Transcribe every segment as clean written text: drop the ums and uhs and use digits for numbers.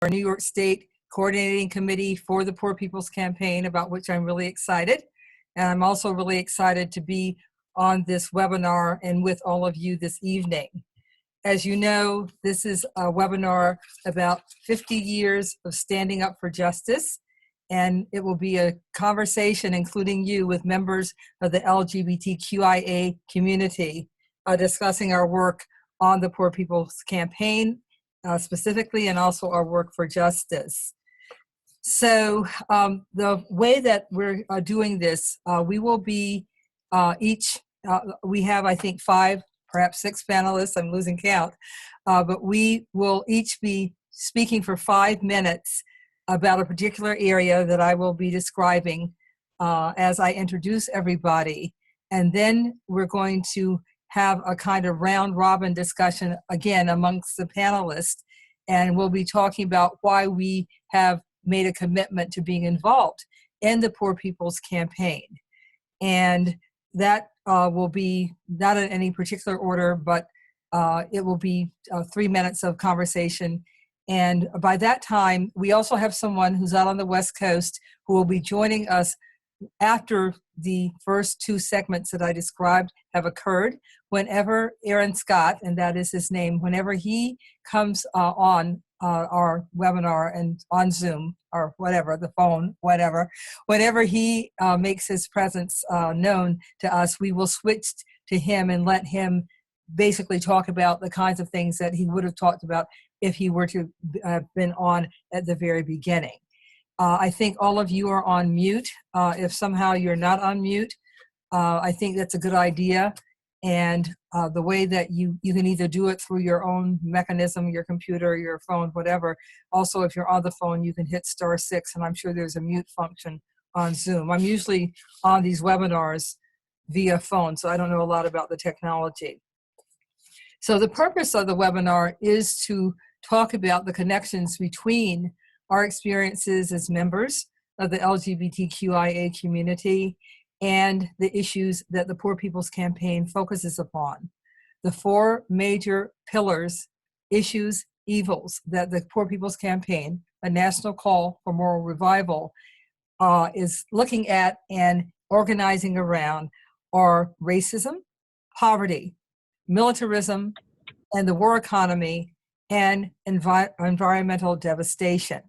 New York State Coordinating Committee for the Poor People's Campaign, about which I'm really excited. And I'm also really excited to be on this webinar and with all of you this evening. As you know, this is a webinar about 50 years of standing up for justice, and it will be a conversation including you with members of the LGBTQIA community discussing our work on the Poor People's Campaign specifically, and also our work for justice. So the way that we're doing this, we will be we have, I think, 5, perhaps 6 panelists, I'm losing count, but we will each be speaking for 5 minutes about a particular area that I will be describing as I introduce everybody. And then we're going to have a kind of round robin discussion again amongst the panelists, and we'll be talking about why we have made a commitment to being involved in the Poor People's Campaign. And that will be not in any particular order, but it will be 3 minutes of conversation. And by that time, we also have someone who's out on the West Coast who will be joining us after the first 2 segments that I described have occurred. Whenever Aaron Scott, and that is his name, whenever he comes on our webinar and on Zoom or whatever, the phone, whatever, whenever he makes his presence known to us, we will switch to him and let him basically talk about the kinds of things that he would have talked about if he were to have been on at the very beginning. I think all of you are on mute. If somehow you're not on mute, I think that's a good idea. And the way that you can either do it through your own mechanism, your computer, your phone, whatever. Also, if you're on the phone, you can hit *6, and I'm sure there's a mute function on Zoom. I'm usually on these webinars via phone, so I don't know a lot about the technology. So the purpose of the webinar is to talk about the connections between our experiences as members of the LGBTQIA community and the issues that the Poor People's Campaign focuses upon. The 4 major pillars, issues, evils that the Poor People's Campaign, a national call for moral revival, is looking at and organizing around are racism, poverty, militarism, and the war economy, and environmental devastation.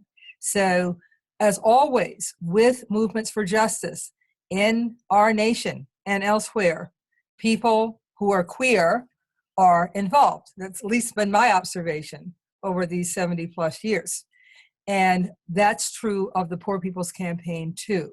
So, as always, with movements for justice in our nation and elsewhere, people who are queer are involved. That's at least been my observation over these 70 plus years. And that's true of the Poor People's Campaign too.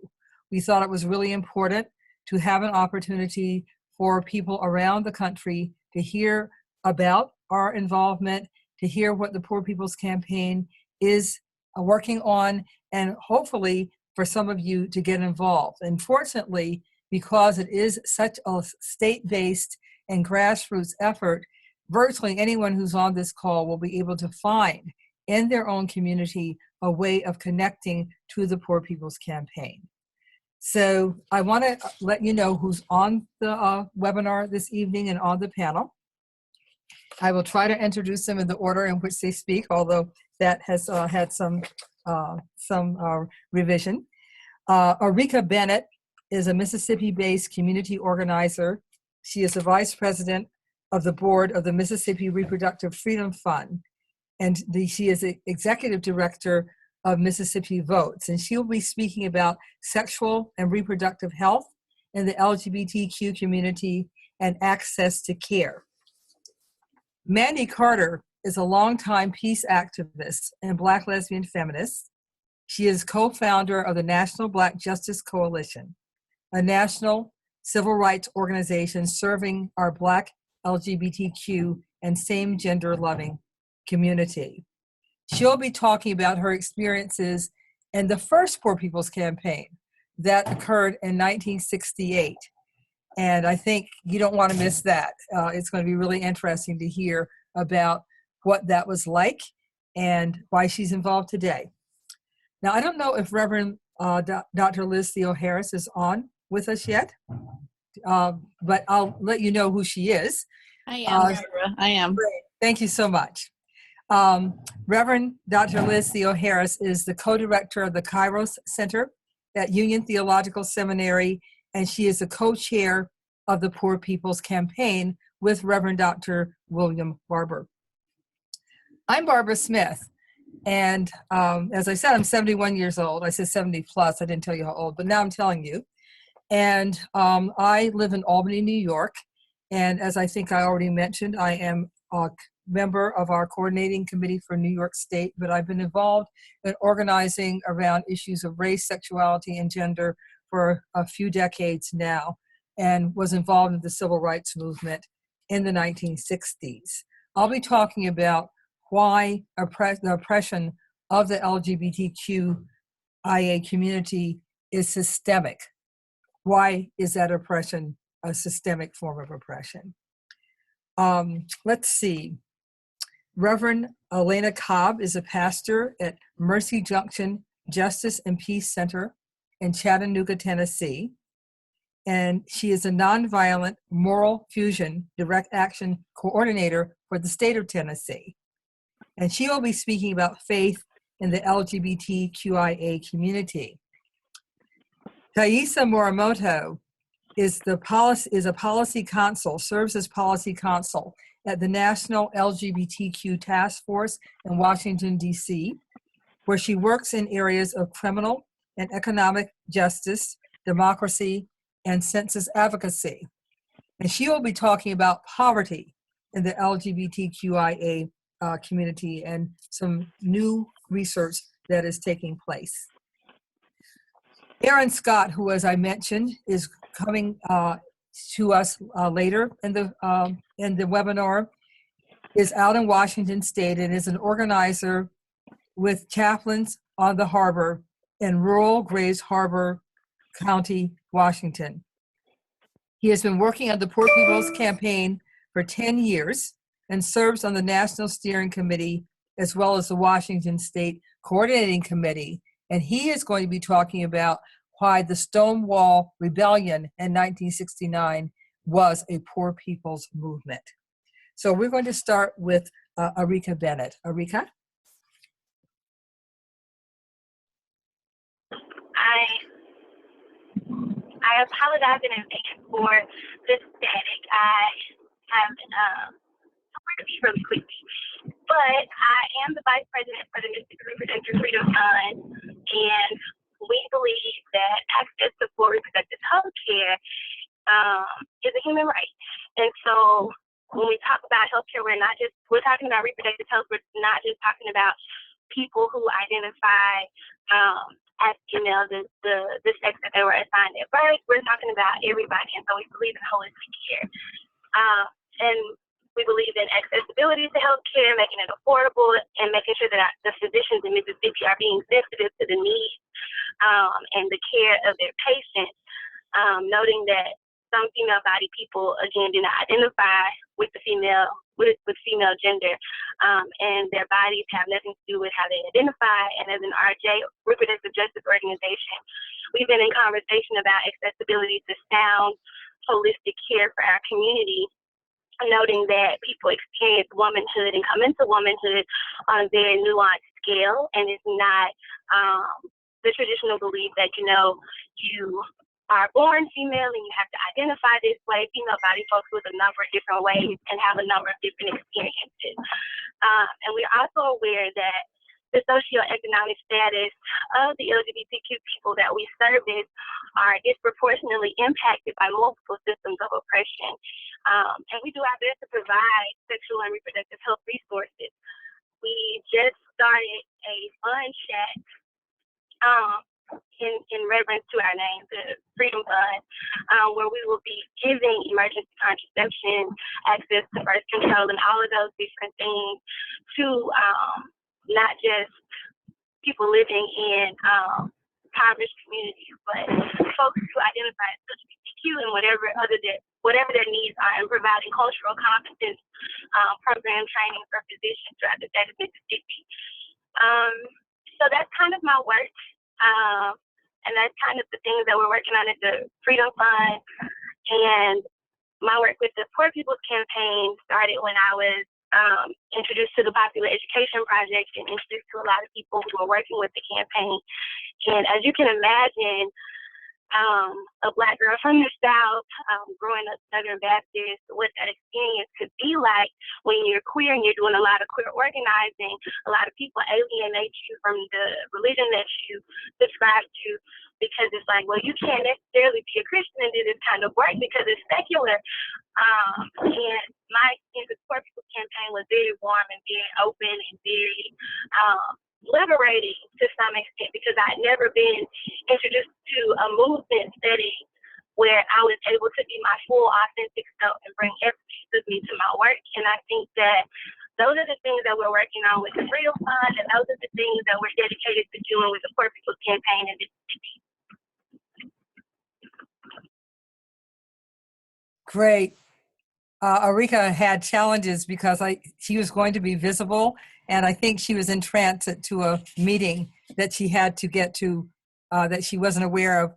We thought it was really important to have an opportunity for people around the country to hear about our involvement, to hear what the Poor People's Campaign is working on, and hopefully for some of you to get involved. And fortunately, because it is such a state-based and grassroots effort, virtually anyone who's on this call will be able to find in their own community a way of connecting to the Poor People's Campaign. So I want to let you know who's on the webinar this evening and on the panel. I will try to introduce them in the order in which they speak, although that has had some revision. Arika Bennett is a Mississippi-based community organizer. She is the vice president of the board of the Mississippi Reproductive Freedom Fund, and she is the executive director of Mississippi Votes, and she'll be speaking about sexual and reproductive health in the LGBTQ community and access to care. Mandy Carter is a longtime peace activist and Black lesbian feminist. She is co-founder of the National Black Justice Coalition, a national civil rights organization serving our Black, LGBTQ, and same-gender loving community. She'll be talking about her experiences in the first Poor People's Campaign that occurred in 1968. And I think you don't want to miss that. It's going to be really interesting to hear about what that was like and why she's involved today. Now, I don't know if Reverend Dr. Liz Theo Harris is on with us yet, but I'll let you know who she is. I am, Barbara. I am. Great. Thank you so much. Reverend Dr. Liz Theo Harris is the co-director of the Kairos Center at Union Theological Seminary, and she is the co-chair of the Poor People's Campaign with Reverend Dr. William Barber. I'm Barbara Smith, and as I said, I'm 71 years old. I said 70 plus, I didn't tell you how old, but now I'm telling you. And I live in Albany, New York, and as I think I already mentioned, I am a member of our coordinating committee for New York State, but I've been involved in organizing around issues of race, sexuality, and gender for a few decades now, and was involved in the civil rights movement in the 1960s. I'll be talking about why the oppression of the LGBTQIA community is systemic. Why is that oppression a systemic form of oppression? Let's see. Reverend Elena Cobb is a pastor at Mercy Junction Justice and Peace Center in Chattanooga, Tennessee. And she is a nonviolent moral fusion direct action coordinator for the state of Tennessee. And she will be speaking about faith in the LGBTQIA community. Thaisa Morimoto is a policy counsel, serves as policy counsel at the National LGBTQ Task Force in Washington, D.C., where she works in areas of criminal and economic justice, democracy, and census advocacy. And she will be talking about poverty in the LGBTQIA community and some new research that is taking place. Aaron Scott, who, as I mentioned, is coming to us later in the webinar, is out in Washington State and is an organizer with chaplains on the harbor in rural Grays Harbor County, Washington. He has been working on the Poor People's Campaign for 10 years and serves on the National Steering Committee as well as the Washington State Coordinating Committee. And he is going to be talking about why the Stonewall Rebellion in 1969 was a poor people's movement. So we're going to start with Arika Bennett. Arika? I apologize in advance for the static. I have somewhere to be really quickly. But I am the Vice President for the Mystic Reproductive Freedom Fund, and we believe that access to full reproductive health care is a human right. And so when we talk about healthcare, we're talking about reproductive health. We're not just talking about people who identify as female, the sex that they were assigned at birth. We're talking about everybody, and so we believe in holistic care. And we believe in accessibility to healthcare, making it affordable, and making sure that the physicians in Mississippi are being sensitive to the needs and the care of their patients, noting that some female-bodied people, again, do not identify with the female gender, and their bodies have nothing to do with how they identify. And as an RJ, reproductive justice organization, we've been in conversation about accessibility to sound, holistic care for our community, noting that people experience womanhood and come into womanhood on a very nuanced scale, and it's not the traditional belief that, you are born female and you have to identify this way. Female body folks with a number of different ways and have a number of different experiences. And we're also aware that the socioeconomic status of the LGBTQ people that we service are disproportionately impacted by multiple systems of oppression. And we do our best to provide sexual and reproductive health resources. We just started a fund chat in reverence to our name, the Freedom Fund, where we will be giving emergency contraception, access to birth control, and all of those different things to not just people living in impoverished communities, but folks who identify as LGBTQ and whatever their needs are, and providing cultural competence program training for physicians throughout the state of Mississippi. So that's kind of my work. And that's kind of the things that we're working on at the Freedom Fund. And my work with the Poor People's Campaign started when I was introduced to the Popular Education Project and introduced to a lot of people who are working with the campaign. And as you can imagine, a Black girl from the South, growing up Southern Baptist, what that experience could be like when you're queer and you're doing a lot of queer organizing. A lot of people alienate you from the religion that you subscribe to because it's like, well, you can't necessarily be a Christian and do this kind of work because it's secular. And my experience with the Poor People's Campaign was very warm and very open and very liberating to some extent because I'd never been introduced to a movement setting where I was able to be my full authentic self and bring every piece of me to my work. And I think that those are the things that we're working on with the Freedom Fund, and those are the things that we're dedicated to doing with the Poor People's Campaign in Mississippi. Great. Arika had challenges because she was going to be visible, and I think she was in transit to a meeting that she had to get to that she wasn't aware of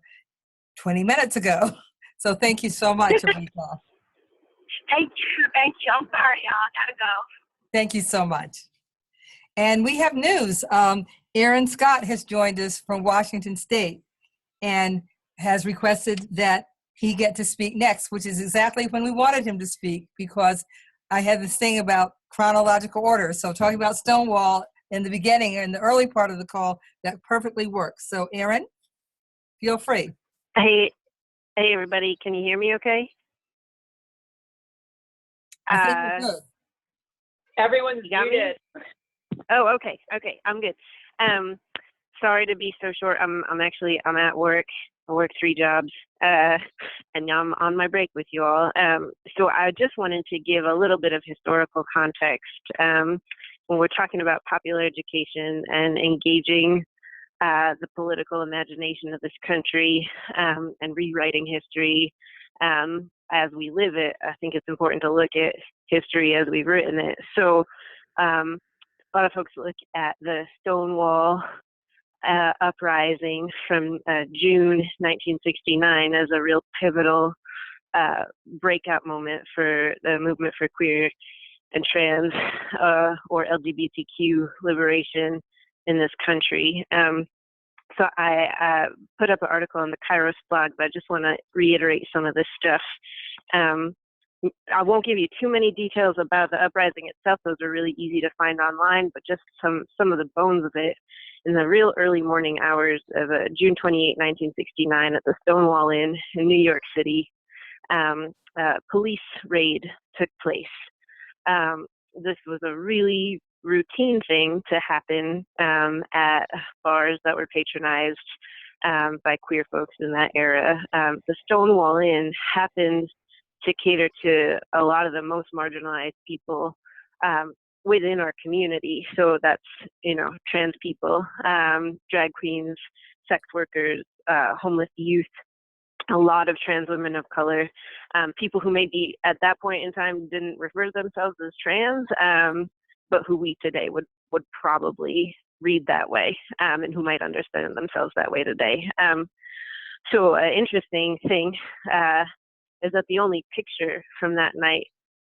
20 minutes ago. So thank you so much, Arika. Thank you. I'm sorry, y'all. Gotta go. Thank you so much. And we have news. Aaron Scott has joined us from Washington State and has requested that he get to speak next, which is exactly when we wanted him to speak, because I had this thing about chronological order. So talking about Stonewall in the beginning, in the early part of the call, that perfectly works. So Aaron, feel free. Hey everybody, can you hear me okay? I think we're good. Everyone's muted. Oh, okay, I'm good. Sorry to be so short. I'm at work. I work 3 jobs, and now I'm on my break with you all. So I just wanted to give a little bit of historical context when we're talking about popular education and engaging the political imagination of this country and rewriting history as we live it. I think it's important to look at history as we've written it. So a lot of folks look at the Stonewall Uprising from June 1969 as a real pivotal breakout moment for the movement for queer and trans or LGBTQ liberation in this country. So I put up an article on the Kairos blog, but I just want to reiterate some of this stuff. I won't give you too many details about the uprising itself. Those are really easy to find online, but just some of the bones of it. In the real early morning hours of June 28, 1969, at the Stonewall Inn in New York City, a police raid took place. This was a really routine thing to happen at bars that were patronized by queer folks in that era. The Stonewall Inn happened to cater to a lot of the most marginalized people within our community. So that's, trans people, drag queens, sex workers, homeless youth, a lot of trans women of color, people who maybe at that point in time didn't refer to themselves as trans, but who we today would probably read that way, and who might understand themselves that way today. So an interesting thing is that the only picture from that night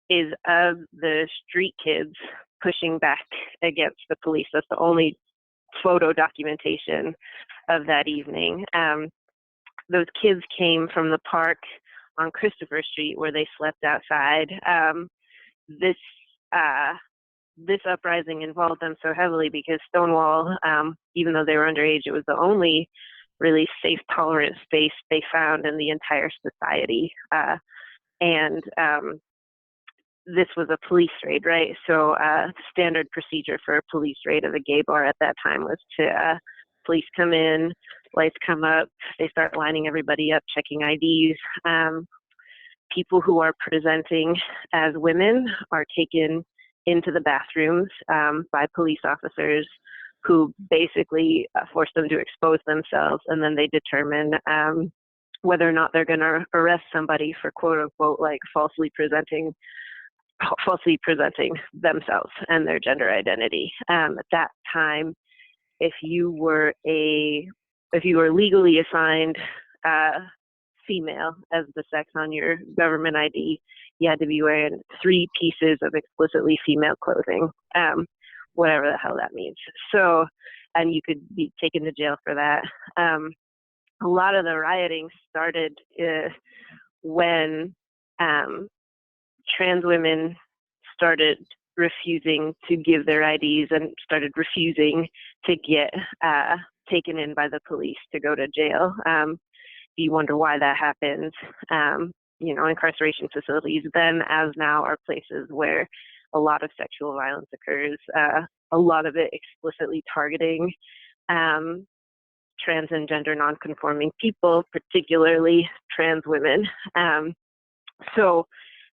is of the street kids pushing back against the police. That's the only photo documentation of that evening. Those kids came from the park on Christopher Street where they slept outside. This uprising involved them so heavily because Stonewall, even though they were underage, it was the only really safe, tolerant space they found in the entire society. And this was a police raid, right? So standard procedure for a police raid of a gay bar at that time was to police come in, lights come up, they start lining everybody up, checking IDs. People who are presenting as women are taken into the bathrooms by police officers who basically force them to expose themselves, and then they determine whether or not they're going to arrest somebody for quote unquote like falsely presenting themselves and their gender identity. At that time, if you were legally assigned female as the sex on your government ID, you had to be wearing 3 pieces of explicitly female clothing, whatever the hell that means. So, and you could be taken to jail for that. A lot of the rioting started when trans women started refusing to give their IDs and started refusing to get taken in by the police to go to jail. You wonder why that happens. You know, incarceration facilities then as now are places where a lot of sexual violence occurs, a lot of it explicitly targeting trans and gender nonconforming people, particularly trans women. So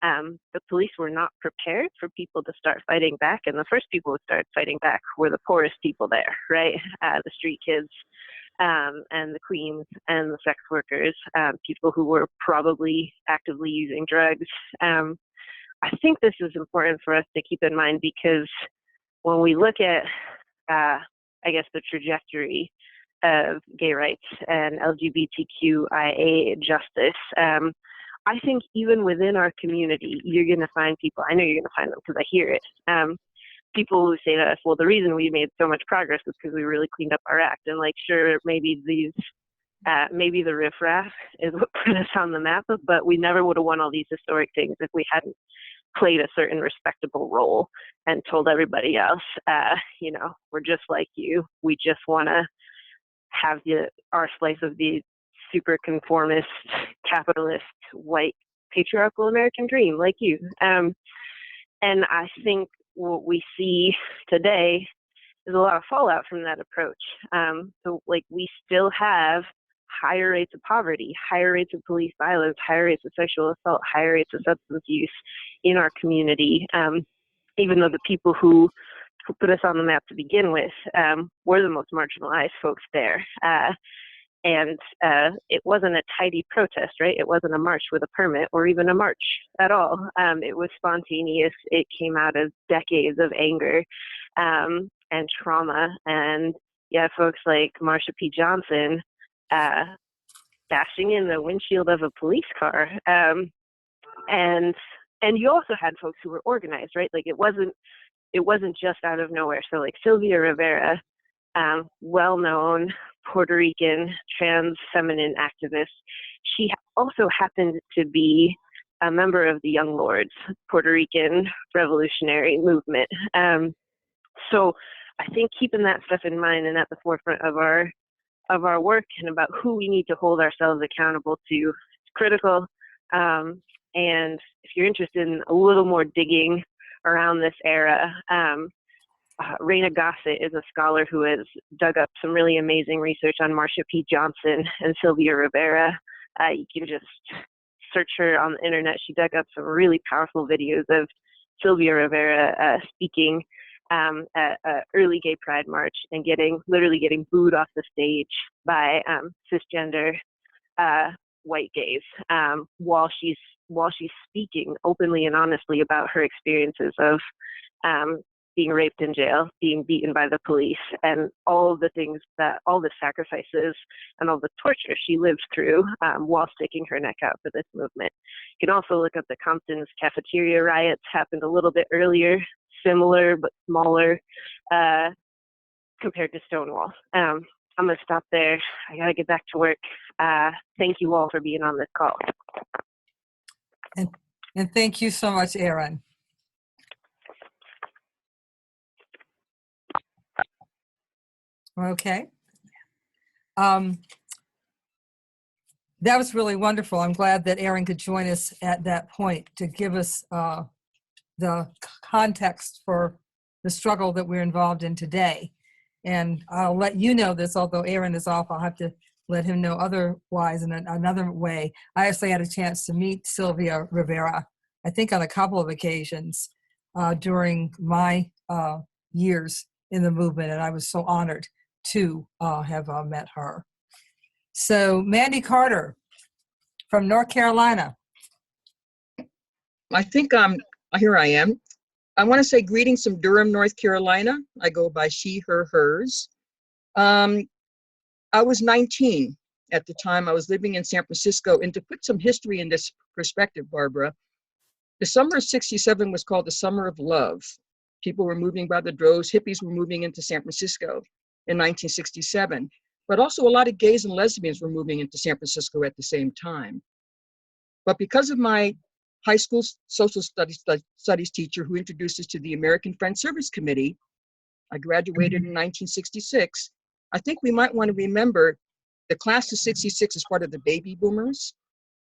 the police were not prepared for people to start fighting back, and the first people who started fighting back were the poorest people there, right? The street kids and the queens and the sex workers, people who were probably actively using drugs. I think this is important for us to keep in mind because when we look at, I guess, the trajectory of gay rights and LGBTQIA justice, I think even within our community, you're going to find people, I know you're going to find them because I hear it, people who say to us, well, the reason we made so much progress is because we really cleaned up our act. And like, sure, maybe maybe the riffraff is what put us on the map, but we never would have won all these historic things if we hadn't played a certain respectable role and told everybody else, you know, we're just like you. We just want to have our slice of the super conformist, capitalist, white, patriarchal American dream like you. And I think what we see today is a lot of fallout from that approach. So like we still have higher rates of poverty, higher rates of police violence, higher rates of sexual assault, higher rates of substance use in our community, even though the people who put us on the map to begin with were the most marginalized folks there. And it wasn't a tidy protest, right? It wasn't a march with a permit or even a march at all. It was spontaneous. It came out of decades of anger and trauma. And yeah, folks like Marsha P. Johnson bashing in the windshield of a police car. And you also had folks who were organized, right? Like it wasn't just out of nowhere. So like Sylvia Rivera, well-known Puerto Rican trans feminine activist. She also happened to be a member of the Young Lords, Puerto Rican revolutionary movement. So I think keeping that stuff in mind and at the forefront of our work and about who we need to hold ourselves accountable to is critical. And if you're interested in a little more digging around this era, Raina Gossett is a scholar who has dug up some really amazing research on Marsha P. Johnson and Sylvia Rivera. You can just search her on the internet. She dug up some really powerful videos of Sylvia Rivera speaking at an early gay pride march and literally getting booed off the stage by cisgender white gays while she's speaking openly and honestly about her experiences of being raped in jail, being beaten by the police, and all the sacrifices and all the torture she lived through while sticking her neck out for this movement. You can also look up the Compton's cafeteria riots, happened a little bit earlier, similar but smaller compared to Stonewall. I'm gonna stop there. I gotta get back to work. Thank you all for being on this call. And thank you so much, Erin. Okay. That was really wonderful. I'm glad that Erin could join us at that point to give us the context for the struggle that we're involved in today. And I'll let you know this, although Erin is off, I'll have to let him know otherwise in another way. I actually had a chance to meet Sylvia Rivera, I think on a couple of occasions during my years in the movement, and I was so honored to have met her. So Mandy Carter from North Carolina. I think here I am. I want to say greetings from Durham, North Carolina. I go by she, her, hers. I was 19 at the time. I was living in San Francisco, and to put some history in this perspective, Barbara, The summer of 67 was called the Summer of Love. People were moving by the droves. Hippies were moving into San Francisco in 1967. But also a lot of gays and lesbians were moving into San Francisco at the same time. But because of my high school social studies teacher who introduced us to the American Friends Service Committee, I graduated in 1966. I think we might want to remember the class of 66 is part of the baby boomers.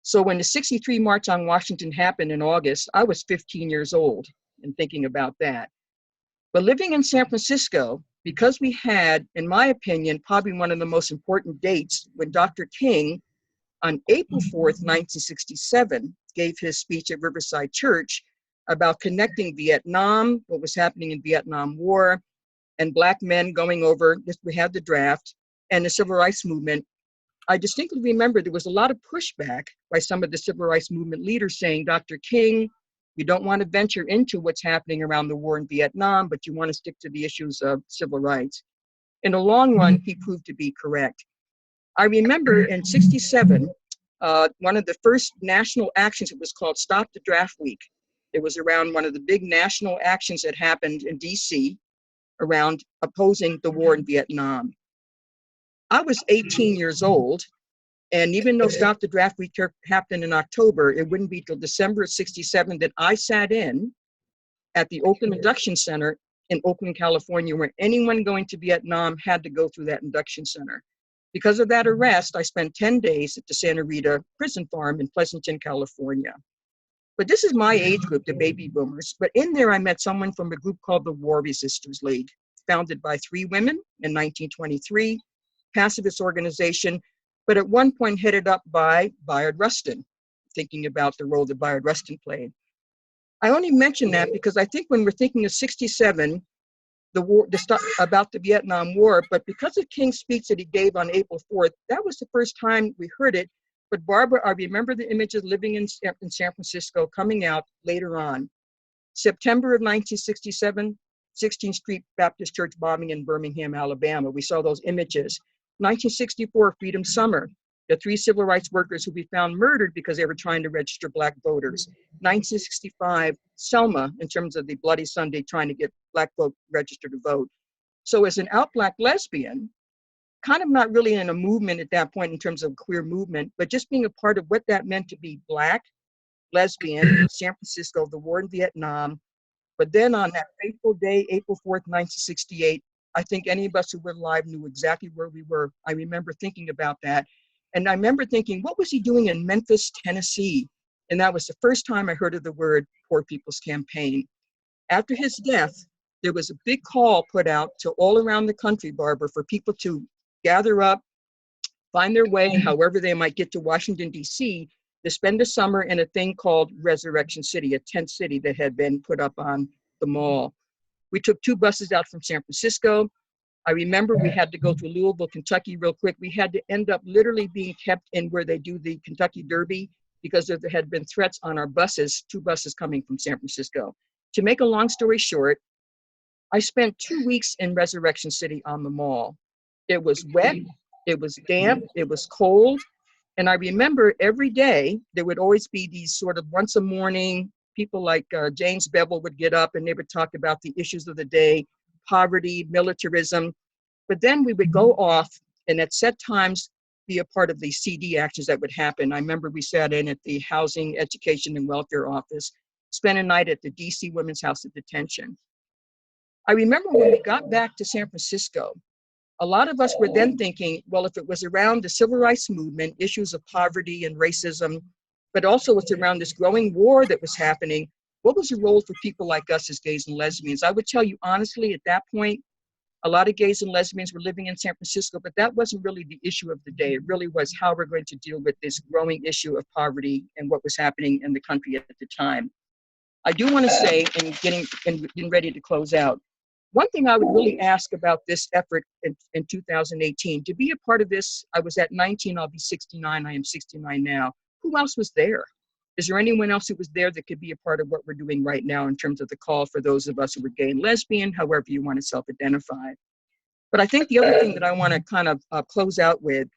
So when the 63 March on Washington happened in August, I was 15 years old and thinking about that. But living in San Francisco, because we had, in my opinion, probably one of the most important dates when Dr. King on April 4th, 1967, gave his speech at Riverside Church about connecting Vietnam, what was happening in Vietnam War, and Black men going over, we had the draft, and the Civil Rights Movement. I distinctly remember there was a lot of pushback by some of the Civil Rights Movement leaders saying, Dr. King, you don't want to venture into what's happening around the war in Vietnam, but you want to stick to the issues of civil rights. In the long run, he proved to be correct. I remember in 67, one of the first national actions, it was called Stop the Draft Week. It was around one of the big national actions that happened in DC around opposing the war in Vietnam. I was 18 years old, and even though Stop the Draft Week happened in October, it wouldn't be till December of 67 that I sat in at the Oakland Induction Center in Oakland, California, where anyone going to Vietnam had to go through that induction center. Because of that arrest, I spent 10 days at the Santa Rita prison farm in Pleasanton, California. But this is my age group, the baby boomers. But in there, I met someone from a group called the War Resisters League, founded by 3 women in 1923, pacifist organization, but at one point headed up by Bayard Rustin, thinking about the role that Bayard Rustin played. I only mention that because I think when we're thinking of 67, the war, about the Vietnam War, but because of King's speech that he gave on April 4th, that was the first time we heard it. But Barbara, I remember the images living in San Francisco coming out later on. September of 1967, 16th Street Baptist Church bombing in Birmingham, Alabama. We saw those images. 1964, Freedom Summer, the 3 civil rights workers who we found murdered because they were trying to register Black voters. 1965, Selma, in terms of the Bloody Sunday, trying to get Black folk registered to vote. So as an out Black lesbian, kind of not really in a movement at that point in terms of queer movement, but just being a part of what that meant to be Black, lesbian, San Francisco, the war in Vietnam. But then on that fateful day, April 4th, 1968, I think any of us who were alive knew exactly where we were. I remember thinking about that. And I remember thinking, what was he doing in Memphis, Tennessee? And that was the first time I heard of the word Poor People's Campaign. After his death, there was a big call put out to all around the country, Barbara, for people to gather up, find their way, however they might get to Washington, D.C., to spend the summer in a thing called Resurrection City, a tent city that had been put up on the mall. We took 2 buses out from San Francisco. I remember we had to go to Louisville, Kentucky real quick. We had to end up literally being kept in where they do the Kentucky Derby because there had been threats on our buses, 2 buses coming from San Francisco. To make a long story short, I spent 2 weeks in Resurrection City on the mall. It was wet, it was damp, it was cold. And I remember every day there would always be these sort of once a morning, people like James Bevel would get up and they would talk about the issues of the day, poverty, militarism. But then we would go off and at set times be a part of the CD actions that would happen. I remember we sat in at the Housing, Education, and Welfare Office, spent a night at the DC Women's House of Detention. I remember when we got back to San Francisco, a lot of us were then thinking, well, if it was around the civil rights movement, issues of poverty and racism, but also it's around this growing war that was happening, what was the role for people like us as gays and lesbians? I would tell you honestly, at that point, a lot of gays and lesbians were living in San Francisco, but that wasn't really the issue of the day. It really was how we're going to deal with this growing issue of poverty and what was happening in the country at the time. I do want to say, in getting ready to close out, one thing I would really ask about this effort in 2018, to be a part of this, I was at 19, I'll be 69, I am 69 now. Who else was there? Is there anyone else who was there that could be a part of what we're doing right now in terms of the call for those of us who were gay and lesbian, however you want to self-identify? But I think the other thing that I want to kind of close out with,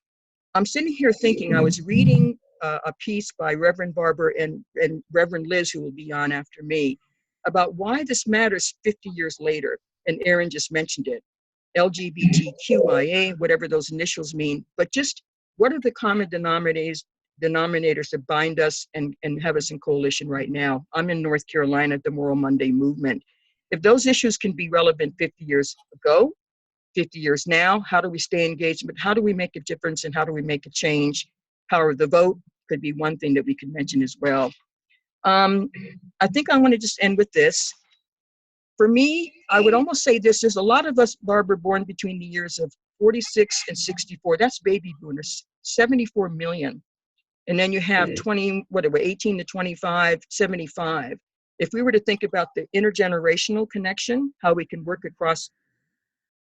I'm sitting here thinking, I was reading a piece by Reverend Barber and Reverend Liz, who will be on after me, about why this matters 50 years later. And Aaron just mentioned it, LGBTQIA, whatever those initials mean, but just what are the common denominators that bind us and have us in coalition right now? I'm in North Carolina at the Moral Monday movement. If those issues can be relevant 50 years ago, 50 years now, how do we stay engaged? But how do we make a difference and how do we make a change? Power of the vote could be one thing that we could mention as well. I think I want to just end with this. For me, I would almost say this, there's a lot of us, Barbara, born between the years of 46 and 64. That's baby boomers, 74 million. And then you have 18 to 25, 75. If we were to think about the intergenerational connection, how we can work across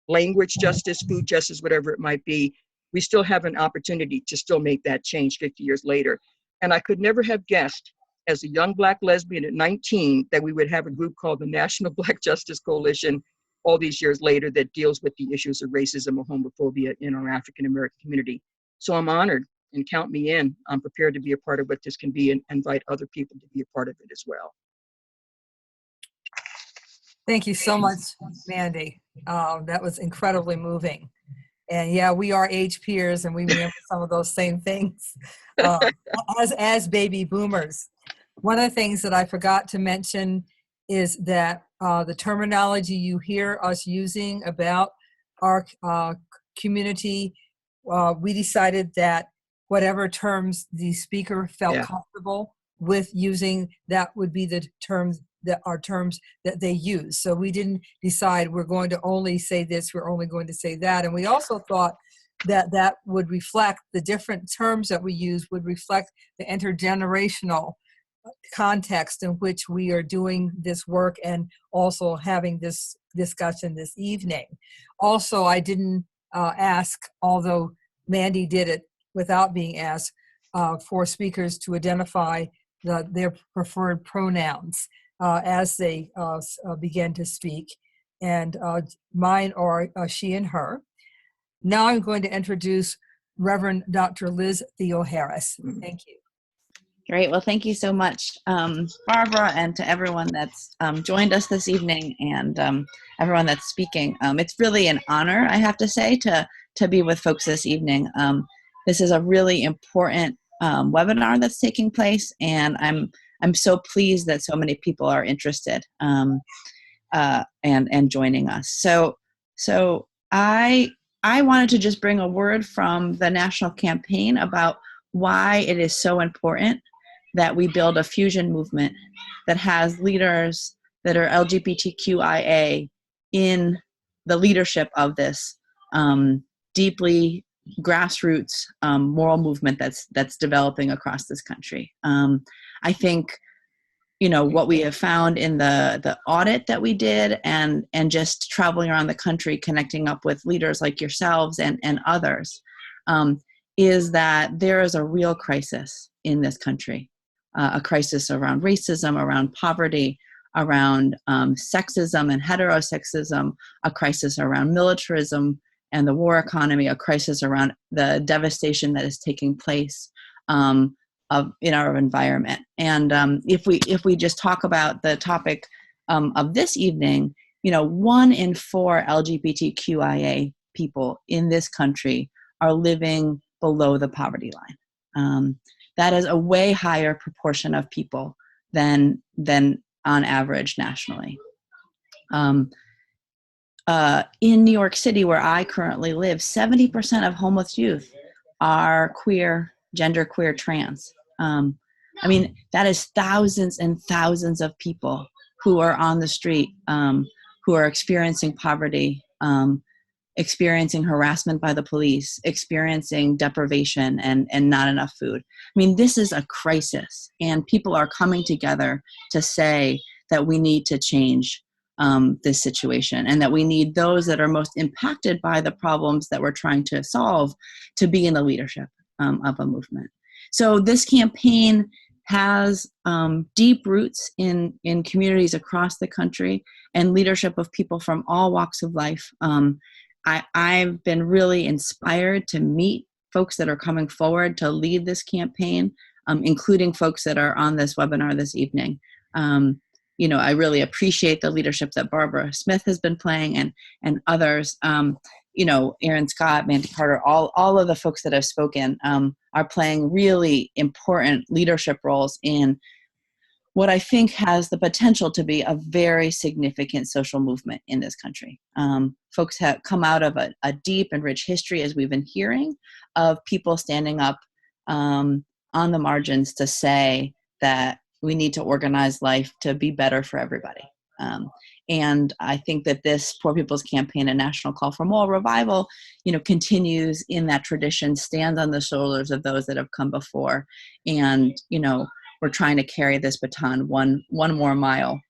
language justice, food justice, whatever it might be, we still have an opportunity to still make that change 50 years later. And I could never have guessed as a young Black lesbian at 19 that we would have a group called the National Black Justice Coalition all these years later that deals with the issues of racism or homophobia in our African American community. So I'm honored, and count me in. I'm prepared to be a part of what this can be and invite other people to be a part of it as well. Thank you so much, Mandy. That was incredibly moving. And yeah, we are age peers and we remember some of those same things as baby boomers. One of the things that I forgot to mention is that the terminology you hear us using about our community, we decided that whatever terms the speaker felt comfortable with using, that would be the terms that are terms that they use. So we didn't decide we're going to only say this, we're only going to say that. And we also thought that that would reflect the different terms that we use would reflect the intergenerational context in which we are doing this work and also having this discussion this evening. Also, I didn't ask, although Mandy did it without being asked, for speakers to identify their preferred pronouns as they begin to speak. And mine are she and her. Now I'm going to introduce Reverend Dr. Liz Theo-Harris. Thank you. Great. Well, thank you so much, Barbara, and to everyone that's joined us this evening and everyone that's speaking. It's really an honor, I have to say, to be with folks this evening. This is a really important webinar that's taking place, and I'm so pleased that so many people are interested and joining us. So I wanted to just bring a word from the national campaign about why it is so important that we build a fusion movement that has leaders that are LGBTQIA in the leadership of this deeply grassroots moral movement that's developing across this country. I think, you know, what we have found in the audit that we did and just traveling around the country, connecting up with leaders like yourselves and others, is that there is a real crisis in this country, a crisis around racism, around poverty, around sexism and heterosexism, a crisis around militarism and the war economy, a crisis around the devastation that is taking place in our environment. And if we just talk about the topic of this evening, you know, 1 in 4 LGBTQIA people in this country are living below the poverty line. That is a way higher proportion of people than on average nationally. In New York City, where I currently live, 70% of homeless youth are queer, genderqueer, trans. I mean, that is thousands and thousands of people who are on the street, who are experiencing poverty, experiencing harassment by the police, experiencing deprivation and not enough food. I mean, this is a crisis, and people are coming together to say that we need to change this situation, and that we need those that are most impacted by the problems that we're trying to solve to be in the leadership of a movement. So this campaign has deep roots in communities across the country and leadership of people from all walks of life. I've been really inspired to meet folks that are coming forward to lead this campaign, including folks that are on this webinar this evening. I really appreciate the leadership that Barbara Smith has been playing and others. Aaron Scott, Mandy Carter, all of the folks that have spoken are playing really important leadership roles in what I think has the potential to be a very significant social movement in this country. Folks have come out of a deep and rich history, as we've been hearing, of people standing up on the margins to say that we need to organize life to be better for everybody. And I think that this Poor People's Campaign, a national call for moral revival, continues in that tradition, stands on the shoulders of those that have come before. And, we're trying to carry this baton one more mile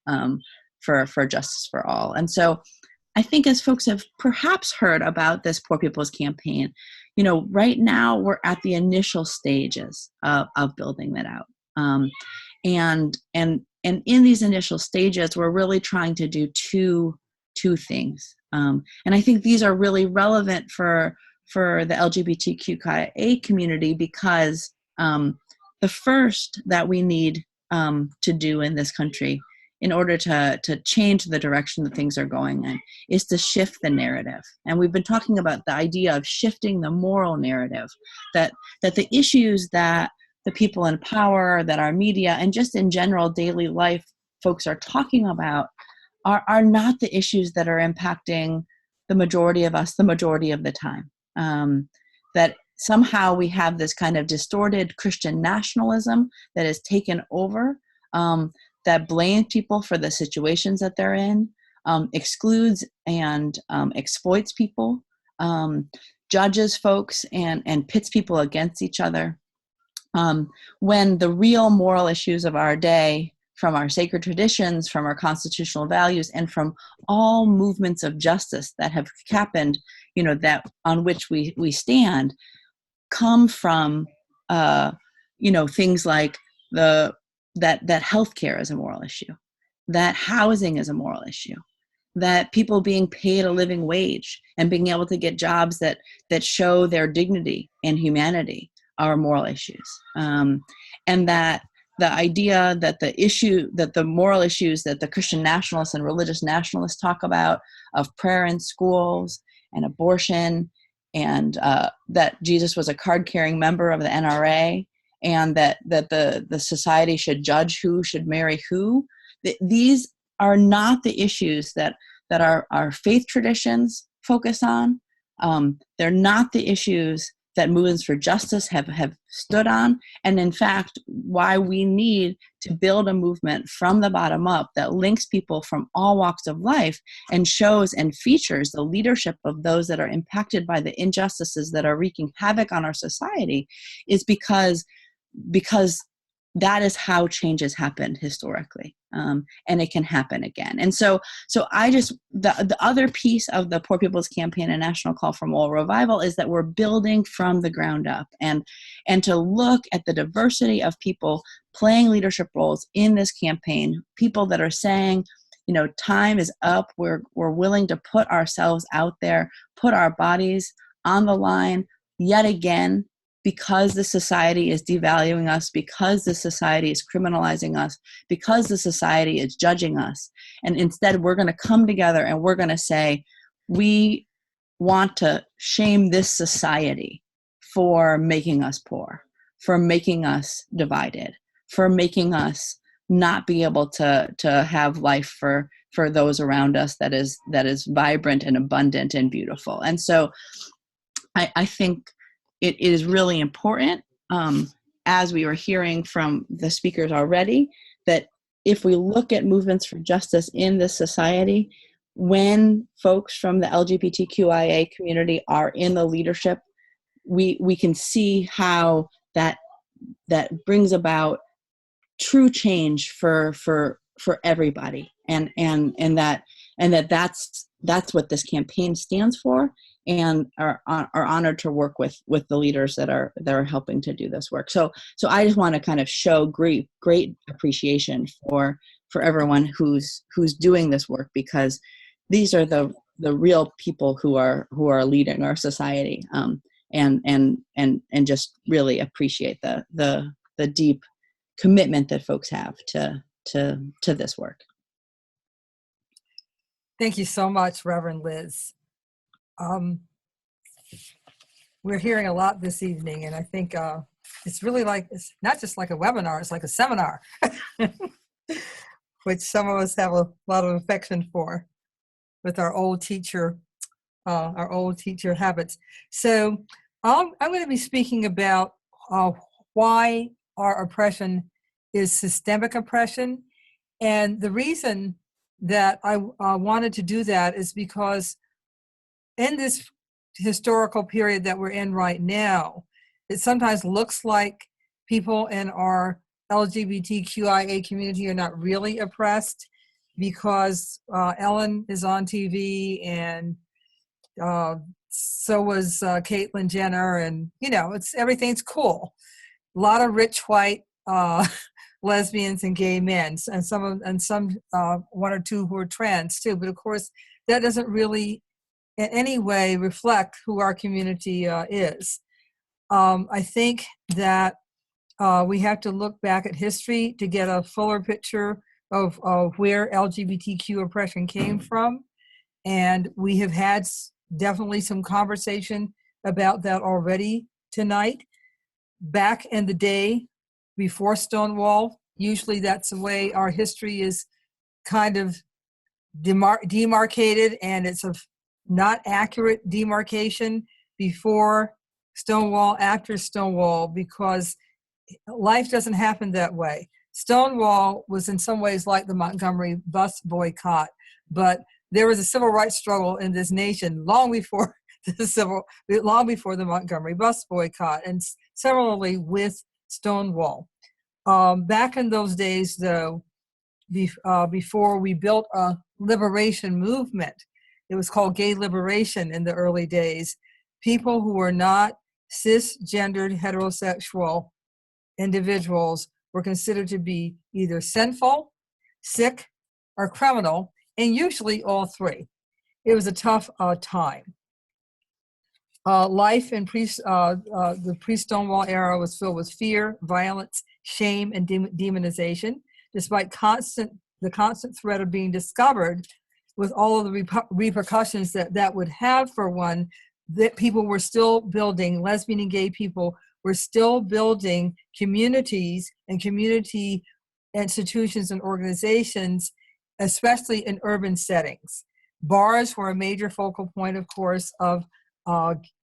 for justice for all. And so I think as folks have perhaps heard about this Poor People's Campaign, right now we're at the initial stages of building that out. And in these initial stages, we're really trying to do two things. And I think these are really relevant for the LGBTQIA community because the first that we need to do in this country in order to change the direction that things are going in is to shift the narrative. And we've been talking about the idea of shifting the moral narrative, that the issues that the people in power, that our media, and just in general daily life folks are talking about are not the issues that are impacting the majority of us the majority of the time. That somehow we have this kind of distorted Christian nationalism that has taken over, that blames people for the situations that they're in, excludes and exploits people, judges folks and pits people against each other. When the real moral issues of our day, from our sacred traditions, from our constitutional values, and from all movements of justice that have happened, that on which we stand, come from things like that healthcare is a moral issue, that housing is a moral issue, that people being paid a living wage and being able to get jobs that show their dignity and humanity are moral issues, and that the idea that the moral issues that the Christian nationalists and religious nationalists talk about, of prayer in schools and abortion, and that Jesus was a card-carrying member of the NRA, and that the society should judge who should marry who. These are not the issues that our faith traditions focus on. They're not the issues that movements for justice have stood on, and in fact, why we need to build a movement from the bottom up that links people from all walks of life and shows and features the leadership of those that are impacted by the injustices that are wreaking havoc on our society, is because that is how change has happened historically, and it can happen again. And so the other piece of the Poor People's Campaign, a national call for moral revival, is that we're building from the ground up, and to look at the diversity of people playing leadership roles in this campaign, people that are saying, time is up, we're willing to put ourselves out there, put our bodies on the line yet again, because the society is devaluing us, because the society is criminalizing us, because the society is judging us. And instead, we're going to come together and we're going to say, we want to shame this society for making us poor, for making us divided, for making us not be able to have life for those around us that is vibrant and abundant and beautiful. And so I think it is really important, as we were hearing from the speakers already, that if we look at movements for justice in this society, when folks from the LGBTQIA community are in the leadership, we can see how that brings about true change for everybody, and that's what this campaign stands for, and are honored to work with the leaders that are helping to do this work. So I just want to kind of show great appreciation for everyone who's doing this work, because these are the real people who are leading our society. and just really appreciate the deep commitment that folks have to this work. Thank you so much, Reverend Liz. We're hearing a lot this evening, and I think it's really like, it's not just like a webinar, it's like a seminar, which some of us have a lot of affection for with our old teacher habits. So I'm going to be speaking about why our oppression is systemic oppression. And the reason that I wanted to do that is because in this historical period that we're in right now, it sometimes looks like people in our LGBTQIA community are not really oppressed because Ellen is on TV and so was Caitlyn Jenner, and everything's cool. A lot of rich white lesbians and gay men, and some one or two who are trans too. But of course, that doesn't really in any way reflect who our community is. I think that we have to look back at history to get a fuller picture of where LGBTQ oppression came from. And we have had definitely some conversation about that already tonight. Back in the day, before Stonewall, usually that's the way our history is kind of demarcated, and it's a not accurate demarcation before Stonewall, after Stonewall, because life doesn't happen that way. Stonewall was in some ways like the Montgomery bus boycott, but there was a civil rights struggle in this nation long before the Montgomery bus boycott, and similarly with Stonewall. Back in those days, though, before we built a liberation movement, it was called gay liberation in the early days. People who were not cisgendered heterosexual individuals were considered to be either sinful, sick, or criminal, and usually all three. It was a tough time. Life in the pre-Stonewall era was filled with fear, violence, shame, and demonization, despite the constant threat of being discovered, with all of the repercussions that would have for one. That people were still building, lesbian and gay people were still building communities and community institutions and organizations, especially in urban settings. Bars were a major focal point, of course, of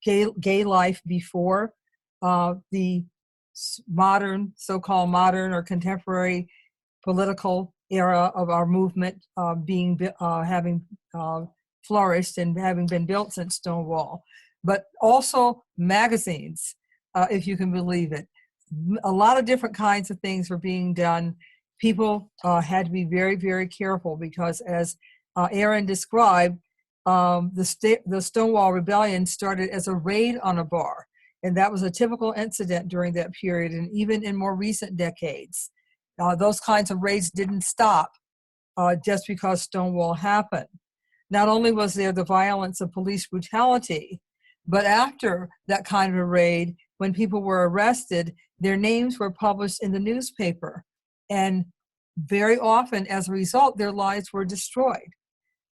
gay life before the modern, so-called modern or contemporary political era of our movement having flourished and having been built since Stonewall. But also magazines, if you can believe it. A lot of different kinds of things were being done. People had to be very, very careful because, as Aaron described, the Stonewall Rebellion started as a raid on a bar. And that was a typical incident during that period, and even in more recent decades. Those kinds of raids didn't stop just because Stonewall happened. Not only was there the violence of police brutality, but after that kind of a raid, when people were arrested, their names were published in the newspaper. And very often, as a result, their lives were destroyed.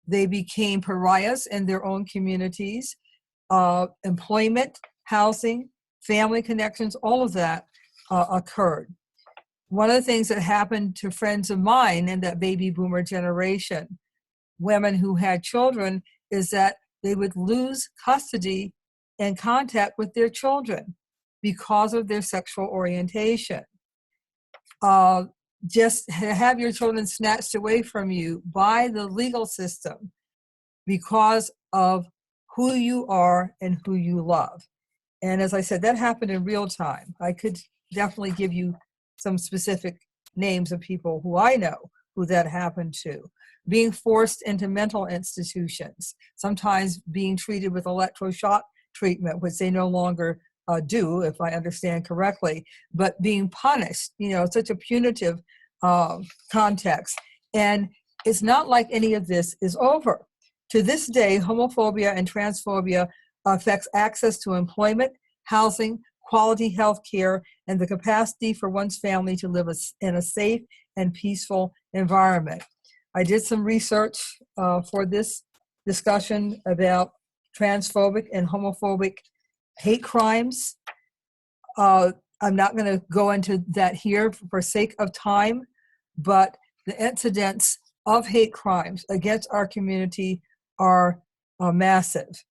They became pariahs in their own communities. Employment, housing, family connections, all of that occurred. One of the things that happened to friends of mine in that baby boomer generation, women who had children, is that they would lose custody and contact with their children because of their sexual orientation. Just have your children snatched away from you by the legal system because of who you are and who you love. And as I said, that happened in real time. I could definitely give you some specific names of people who I know who that happened to. Being forced into mental institutions, sometimes being treated with electroshock treatment, which they no longer do, if I understand correctly, but being punished, such a punitive context. And it's not like any of this is over. To this day, homophobia and transphobia affects access to employment, housing, quality health care, and the capacity for one's family to live in a safe and peaceful environment. I did some research for this discussion about transphobic and homophobic hate crimes. I'm not going to go into that here for sake of time, but the incidents of hate crimes against our community are massive.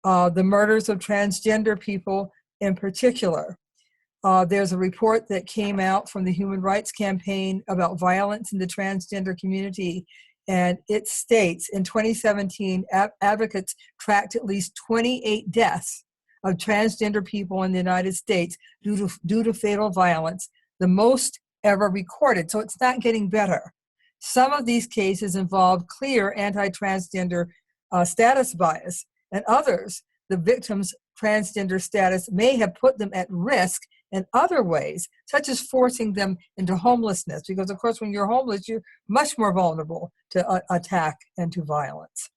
The murders of transgender people in particular. There's a report that came out from the Human Rights Campaign about violence in the transgender community, and it states in 2017, advocates tracked at least 28 deaths of transgender people in the United States due to fatal violence, the most ever recorded. So it's not getting better. Some of these cases involve clear anti-transgender status bias, and others, the victims' transgender status may have put them at risk in other ways, such as forcing them into homelessness, because of course when you're homeless, you're much more vulnerable to attack and to violence.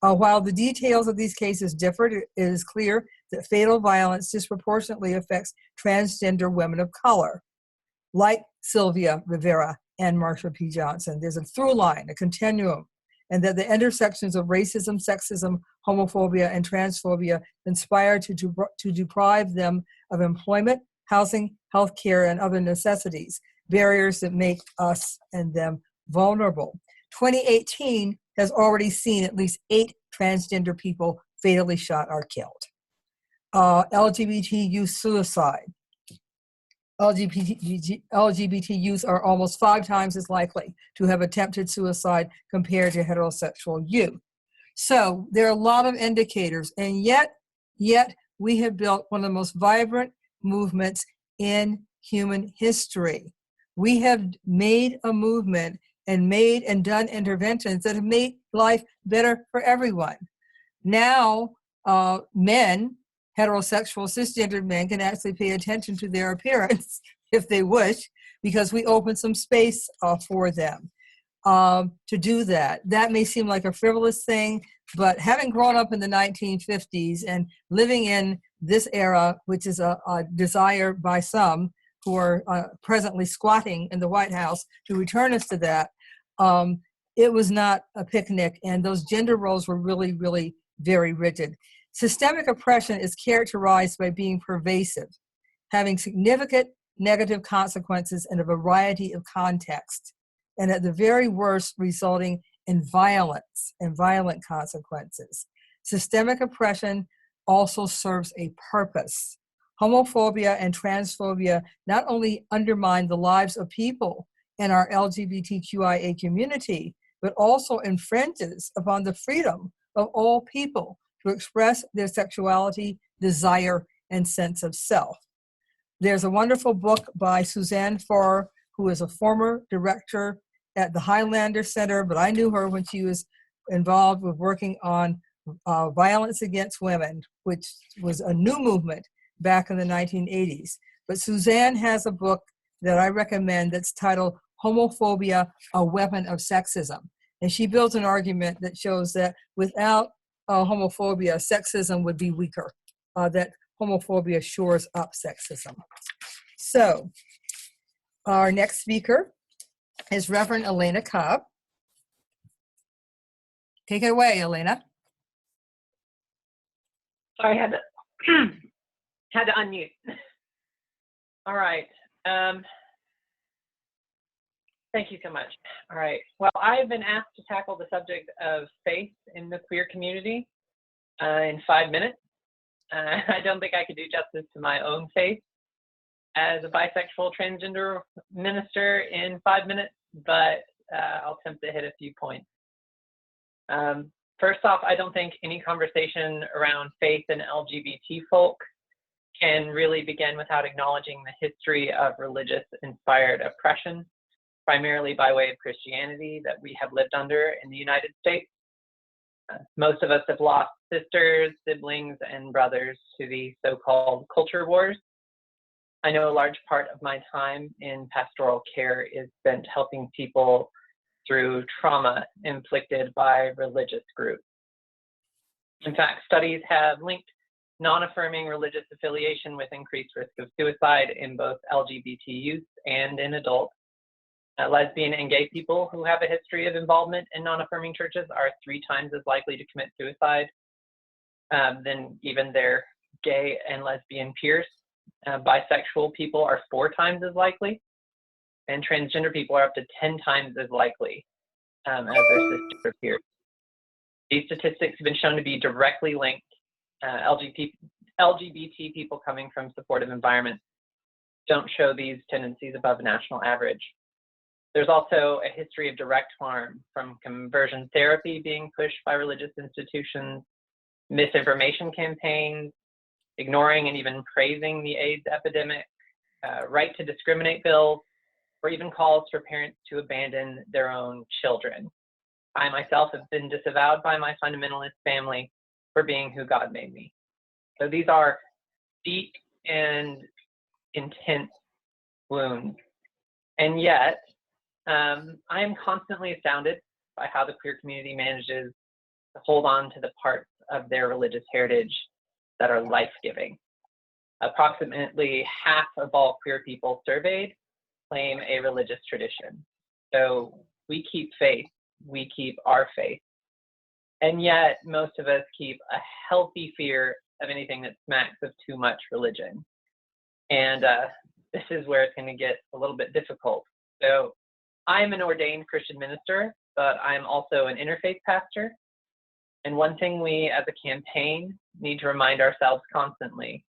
While the details of these cases differ, it is clear that fatal violence disproportionately affects transgender women of color, like Sylvia Rivera and Marsha P. Johnson. There's a through line, a continuum, and that the intersections of racism, sexism, homophobia, and transphobia conspire to deprive them of employment, housing, healthcare, and other necessities, barriers that make us and them vulnerable. 2018 has already seen at least 8 transgender people fatally shot or killed. LGBT youth suicide. LGBT youth are almost 5 times as likely to have attempted suicide compared to heterosexual youth. So there are a lot of indicators, and yet we have built one of the most vibrant movements in human history. We have made a movement and done interventions that have made life better for everyone. Now, men, heterosexual cisgendered men, can actually pay attention to their appearance if they wish, because we open some space for them to do that. That may seem like a frivolous thing, but having grown up in the 1950s and living in this era, which is a desire by some who are presently squatting in the White House to return us to that, it was not a picnic, and those gender roles were really, really very rigid. Systemic oppression is characterized by being pervasive, having significant negative consequences in a variety of contexts, and at the very worst, resulting in violence and violent consequences. Systemic oppression also serves a purpose. Homophobia and transphobia not only undermine the lives of people in our LGBTQIA community, but also infringes upon the freedom of all people to express their sexuality, desire, and sense of self. There's a wonderful book by Suzanne Farr, who is a former director at the Highlander Center, but I knew her when she was involved with working on violence against women, which was a new movement back in the 1980s. But Suzanne has a book that I recommend that's titled Homophobia, a Weapon of Sexism. And she builds an argument that shows that without homophobia, sexism would be weaker, that homophobia shores up sexism. So our next speaker is Reverend Elena Cobb. Take it away, Elena. Sorry, I had to unmute. All right. Thank you so much. All right. Well, I've been asked to tackle the subject of faith in the queer community in 5 minutes. I don't think I could do justice to my own faith as a bisexual transgender minister in 5 minutes, but I'll attempt to hit a few points. First off, I don't think any conversation around faith and LGBT folk can really begin without acknowledging the history of religious-inspired oppression, primarily by way of Christianity, that we have lived under in the United States. Most of us have lost sisters, siblings, and brothers to the so-called culture wars. I know a large part of my time in pastoral care is spent helping people through trauma inflicted by religious groups. In fact, studies have linked non-affirming religious affiliation with increased risk of suicide in both LGBT youth and in adults. Lesbian and gay people who have a history of involvement in non-affirming churches are 3 times as likely to commit suicide than even their gay and lesbian peers. Bisexual people are 4 times as likely, and transgender people are up to 10 times as likely as their sister peers. These statistics have been shown to be directly linked. LGBT people coming from supportive environments don't show these tendencies above national average. There's also a history of direct harm, from conversion therapy being pushed by religious institutions, misinformation campaigns, ignoring and even praising the AIDS epidemic, right to discriminate bills, or even calls for parents to abandon their own children. I myself have been disavowed by my fundamentalist family for being who God made me. So these are deep and intense wounds. And yet, I am constantly astounded by how the queer community manages to hold on to the parts of their religious heritage that are life-giving. Approximately half of all queer people surveyed claim a religious tradition. So we keep faith, we keep our faith. And yet most of us keep a healthy fear of anything that smacks of too much religion. And this is where it's going to get a little bit difficult. So I'm an ordained Christian minister, but I'm also an interfaith pastor. And one thing we as a campaign need to remind ourselves constantly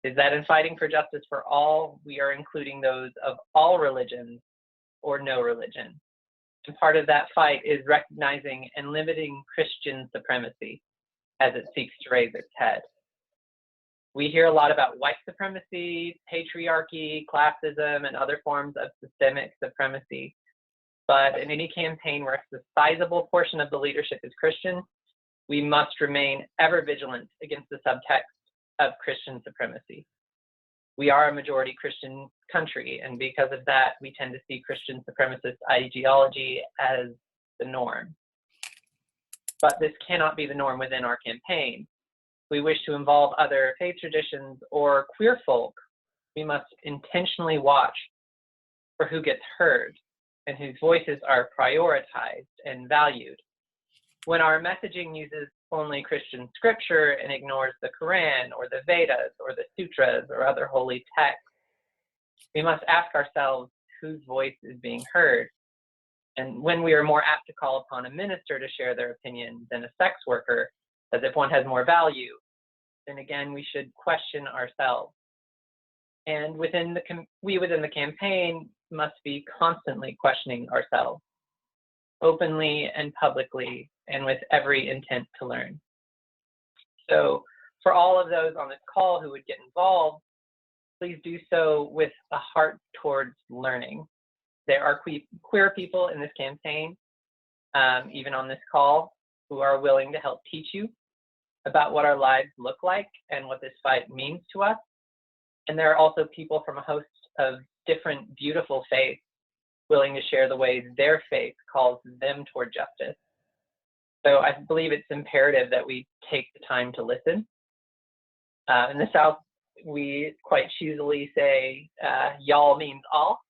is that in fighting for justice for all, we are including those of all religions or no religion. And part of that fight is recognizing and limiting Christian supremacy as it seeks to raise its head. We hear a lot about white supremacy, patriarchy, classism, and other forms of systemic supremacy. But in any campaign where a sizable portion of the leadership is Christian, we must remain ever vigilant against the subtext of Christian supremacy. We are a majority Christian country, and because of that, we tend to see Christian supremacist ideology as the norm. But this cannot be the norm within our campaign. If we wish to involve other faith traditions or queer folk, we must intentionally watch for who gets heard and whose voices are prioritized and valued. When our messaging uses only Christian scripture and ignores the Quran or the Vedas or the sutras or other holy texts, we must ask ourselves whose voice is being heard. And when we are more apt to call upon a minister to share their opinion than a sex worker, as if one has more value, then again, we should question ourselves. And we within the campaign must be constantly questioning ourselves, openly and publicly, and with every intent to learn. So for all of those on this call who would get involved, please do so with a heart towards learning. There are queer people in this campaign, even on this call, who are willing to help teach you about what our lives look like and what this fight means to us. And there are also people from a host of different beautiful faiths willing to share the ways their faith calls them toward justice. So I believe it's imperative that we take the time to listen. In the South, we quite cheesily say, y'all means all.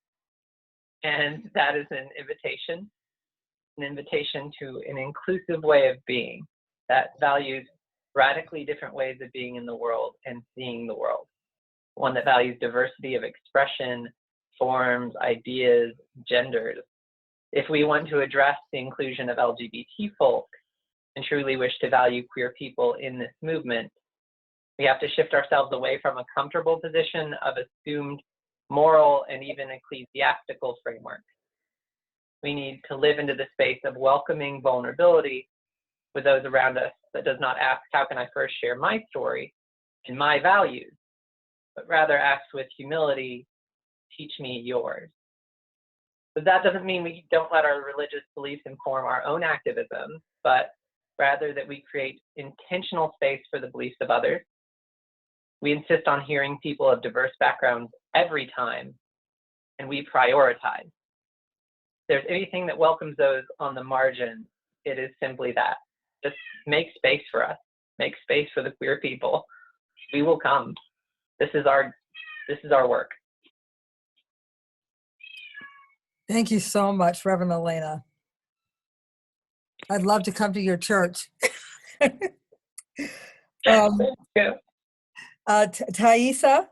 And that is an invitation to an inclusive way of being that values radically different ways of being in the world and seeing the world. One that values diversity of expression, forms, ideas, genders. If we want to address the inclusion of LGBT folk and truly wish to value queer people in this movement, we have to shift ourselves away from a comfortable position of assumed moral and even ecclesiastical framework. We need to live into the space of welcoming vulnerability with those around us that does not ask, how can I first share my story and my values, but rather asks with humility, teach me yours. But that doesn't mean we don't let our religious beliefs inform our own activism, but rather that we create intentional space for the beliefs of others. We insist on hearing people of diverse backgrounds every time, and we prioritize. If there's anything that welcomes those on the margin, it is simply that. Just make space for us. Make space for the queer people. we will come. This is our work. Thank you so much, Reverend Elena. I'd love to come to your church. Thaisa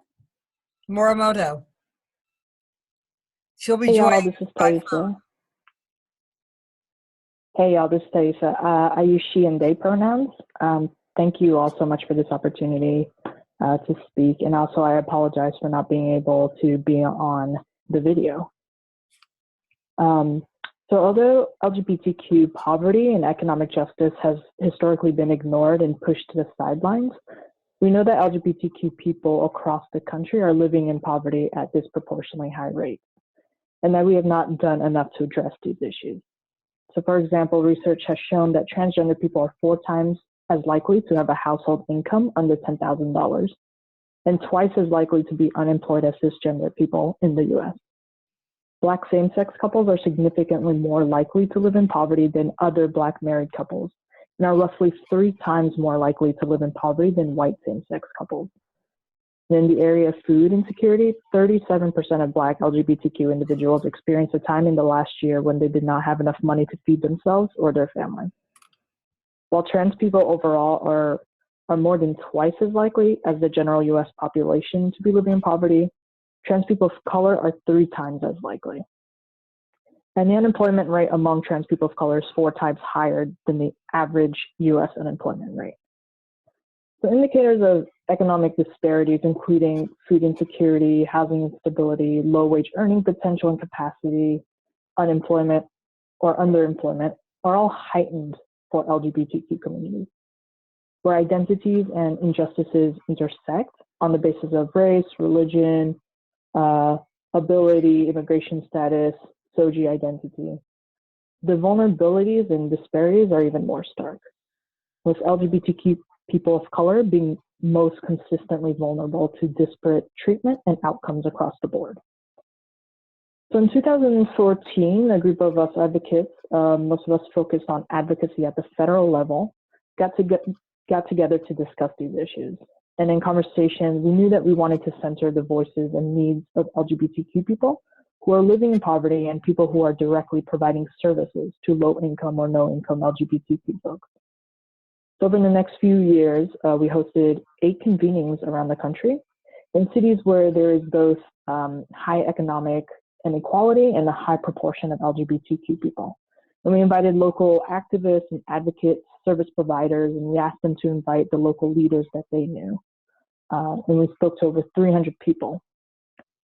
Morimoto. She'll be Hey y'all, joining. this is Thaisa. Hey y'all, this is Thaisa. I use she and they pronouns. Thank you all so much for this opportunity to speak. And also I apologize for not being able to be on the video. So although LGBTQ poverty and economic justice has historically been ignored and pushed to the sidelines, we know that LGBTQ people across the country are living in poverty at disproportionately high rates, and that we have not done enough to address these issues. So for example, research has shown that transgender people are 4 times as likely to have a household income under $10,000 and twice as likely to be unemployed as cisgender people in the US. Black same-sex couples are significantly more likely to live in poverty than other Black married couples, and are roughly 3 times more likely to live in poverty than white same-sex couples. In the area of food insecurity, 37% of Black LGBTQ individuals experienced a time in the last year when they did not have enough money to feed themselves or their family. While trans people overall are more than twice as likely as the general US population to be living in poverty, trans people of color are 3 times as likely. And the unemployment rate among trans people of color is 4 times higher than the average US unemployment rate. So indicators of economic disparities, including food insecurity, housing instability, low wage earning potential and capacity, unemployment or underemployment, are all heightened for LGBTQ communities, where identities and injustices intersect on the basis of race, religion, ability, immigration status, SOGI identity. The vulnerabilities and disparities are even more stark, with LGBTQ people of color being most consistently vulnerable to disparate treatment and outcomes across the board. So in 2014, a group of us advocates, most of us focused on advocacy at the federal level, got together to discuss these issues. And in conversation, we knew that we wanted to center the voices and needs of LGBTQ people who are living in poverty and people who are directly providing services to low-income or no-income LGBTQ folks. So over the next few years, we hosted 8 convenings around the country in cities where there is both high economic inequality and a high proportion of LGBTQ people. And we invited local activists and advocates, service providers, and we asked them to invite the local leaders that they knew. And we spoke to over 300 people.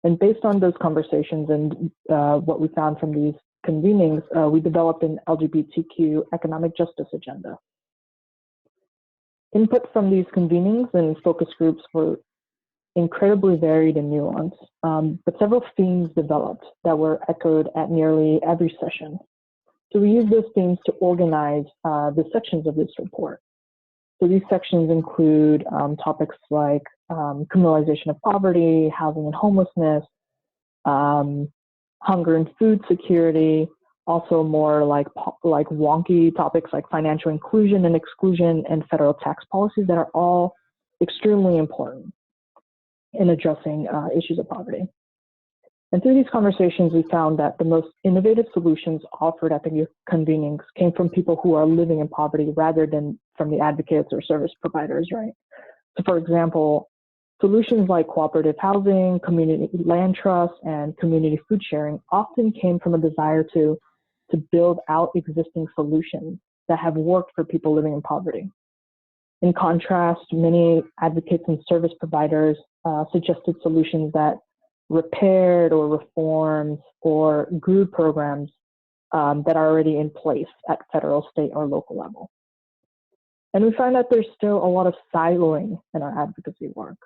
And based on those conversations and what we found from these convenings, we developed an LGBTQ economic justice agenda. Input from these convenings and focus groups were incredibly varied and nuanced, but several themes developed that were echoed at nearly every session. So we used those themes to organize the sections of this report. So these sections include topics like criminalization of poverty, housing and homelessness, hunger and food security, also more like wonky topics like financial inclusion and exclusion and federal tax policies that are all extremely important in addressing issues of poverty. And through these conversations, we found that the most innovative solutions offered at the convenings came from people who are living in poverty rather than from the advocates or service providers, right? So for example, solutions like cooperative housing, community land trusts, and community food sharing often came from a desire to build out existing solutions that have worked for people living in poverty. In contrast, many advocates and service providers suggested solutions that repaired or reformed or grew programs that are already in place at federal, state, or local level. And we find that there's still a lot of siloing in our advocacy work.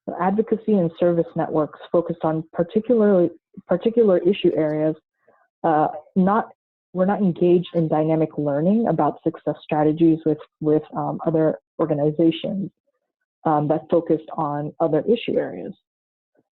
The advocacy and service networks focused on particular issue areas. We're not engaged in dynamic learning about success strategies with other organizations that focused on other issue areas.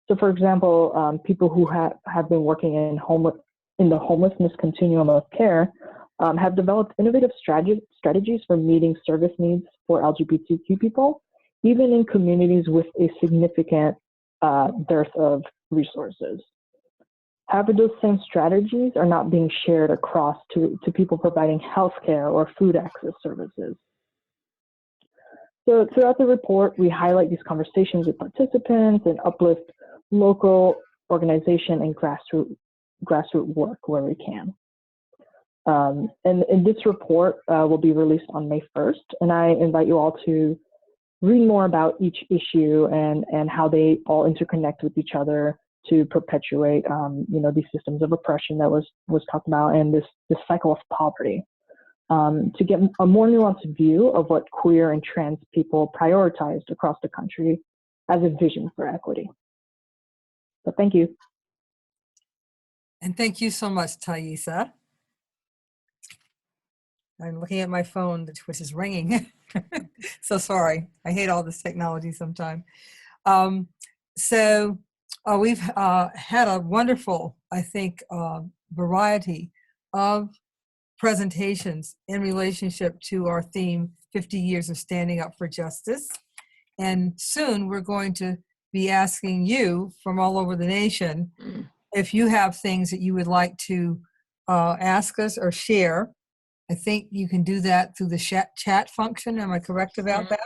So for example, people who have been working in the homelessness continuum of care have developed innovative strategies for meeting service needs for LGBTQ people even in communities with a significant dearth of resources. However, those same strategies are not being shared across to people providing healthcare or food access services. So throughout the report, we highlight these conversations with participants and uplift local organization and grassroots work where we can. And this report will be released on May 1st, and I invite you all to read more about each issue and how they all interconnect with each other to perpetuate, these systems of oppression that was talked about, and this cycle of poverty, to get a more nuanced view of what queer and trans people prioritized across the country as a vision for equity. So thank you. And thank you so much, Thaisa. I'm looking at my phone, which is ringing. So sorry. I hate all this technology sometimes. We've had a wonderful, I think, variety of presentations in relationship to our theme, 50 Years of Standing Up for Justice. And soon we're going to be asking you from all over the nation if you have things that you would like to ask us or share. I think you can do that through the chat function. Am I correct about that?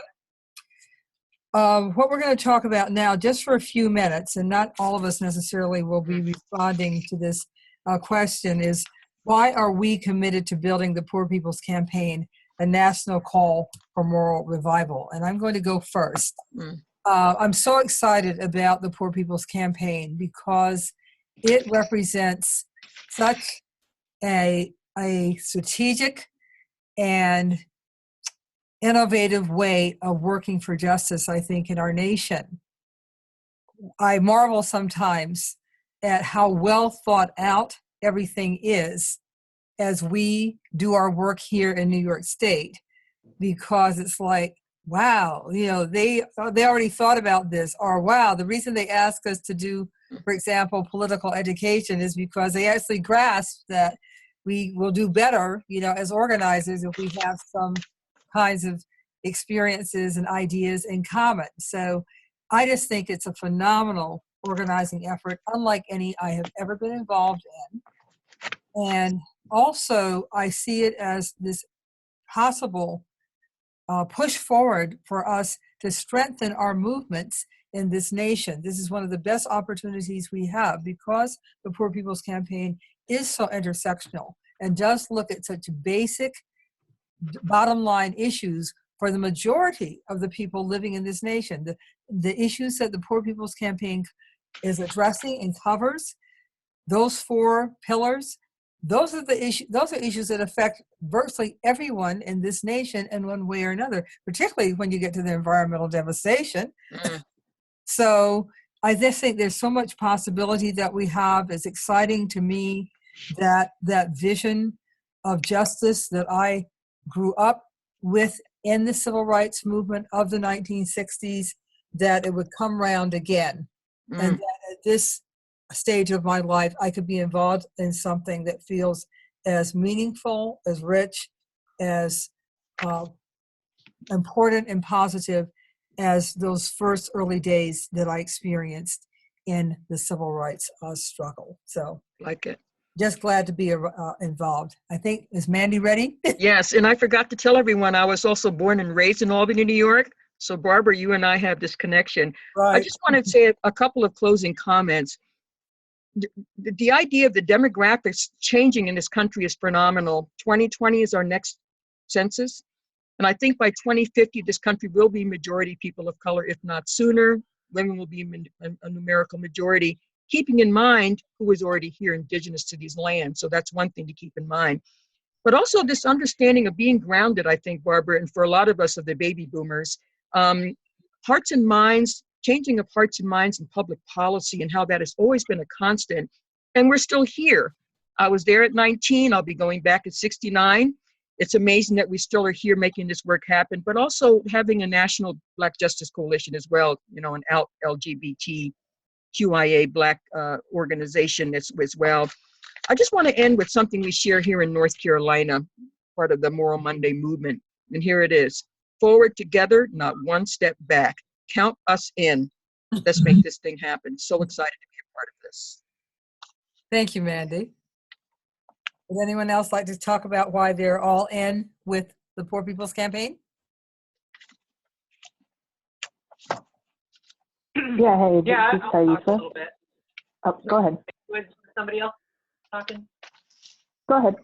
What we're going to talk about now, just for a few minutes, and not all of us necessarily will be responding to this question, is why are we committed to building the Poor People's Campaign, a national call for moral revival? And I'm going to go first. I'm so excited about the Poor People's Campaign because it represents such a strategic and innovative way of working for justice, I think, in our nation. I marvel sometimes at how well thought out everything is as we do our work here in New York State, because it's like, wow, they already thought about this, or wow, the reason they ask us to do, for example, political education is because they actually grasp that we will do better, as organizers if we have some kinds of experiences and ideas in common. So I just think it's a phenomenal organizing effort, unlike any I have ever been involved in. And also I see it as this possible push forward for us to strengthen our movements in this nation. This is one of the best opportunities we have because the Poor People's Campaign is so intersectional and does look at such basic bottom line issues for the majority of the people living in this nation. The issues that the Poor People's Campaign is addressing and covers, those 4 pillars, those are issues that affect virtually everyone in this nation in one way or another, particularly when you get to the environmental devastation. So I just think there's so much possibility that we have. It's exciting to me that vision of justice that I grew up with in the civil rights movement of the 1960s, that it would come round again. And that at this stage of my life, I could be involved in something that feels as meaningful, as rich, as important and positive as those first early days that I experienced in the civil rights struggle. So, like it. Just glad to be involved. I think, is Mandy ready? Yes, and I forgot to tell everyone, I was also born and raised in Albany, New York. So Barbara, you and I have this connection. Right. I just wanted to say a couple of closing comments. The idea of the demographics changing in this country is phenomenal. 2020 is our next census. And I think by 2050, this country will be majority people of color, if not sooner. Women will be a numerical majority, keeping in mind who is already here, indigenous to these lands. So that's one thing to keep in mind. But also this understanding of being grounded, I think, Barbara, and for a lot of us of the baby boomers, hearts and minds, changing of hearts and minds in public policy and how that has always been a constant. And we're still here. I was there at 19, I'll be going back at 69. It's amazing that we still are here making this work happen, but also having a national Black Justice Coalition as well, an LGBTQIA Black organization as well. I just want to end with something we share here in North Carolina, part of the Moral Monday movement. And here it is. forward together, not one step back. Count us in. Let's make this thing happen. So excited to be a part of this. Thank you, Mandy. Would anyone else like to talk about why they're all in with the Poor People's Campaign? Yeah, hey, Yeah, this is I'll talk a Thaisa. little bit. Oh, go ahead. Was somebody else talking? Go ahead.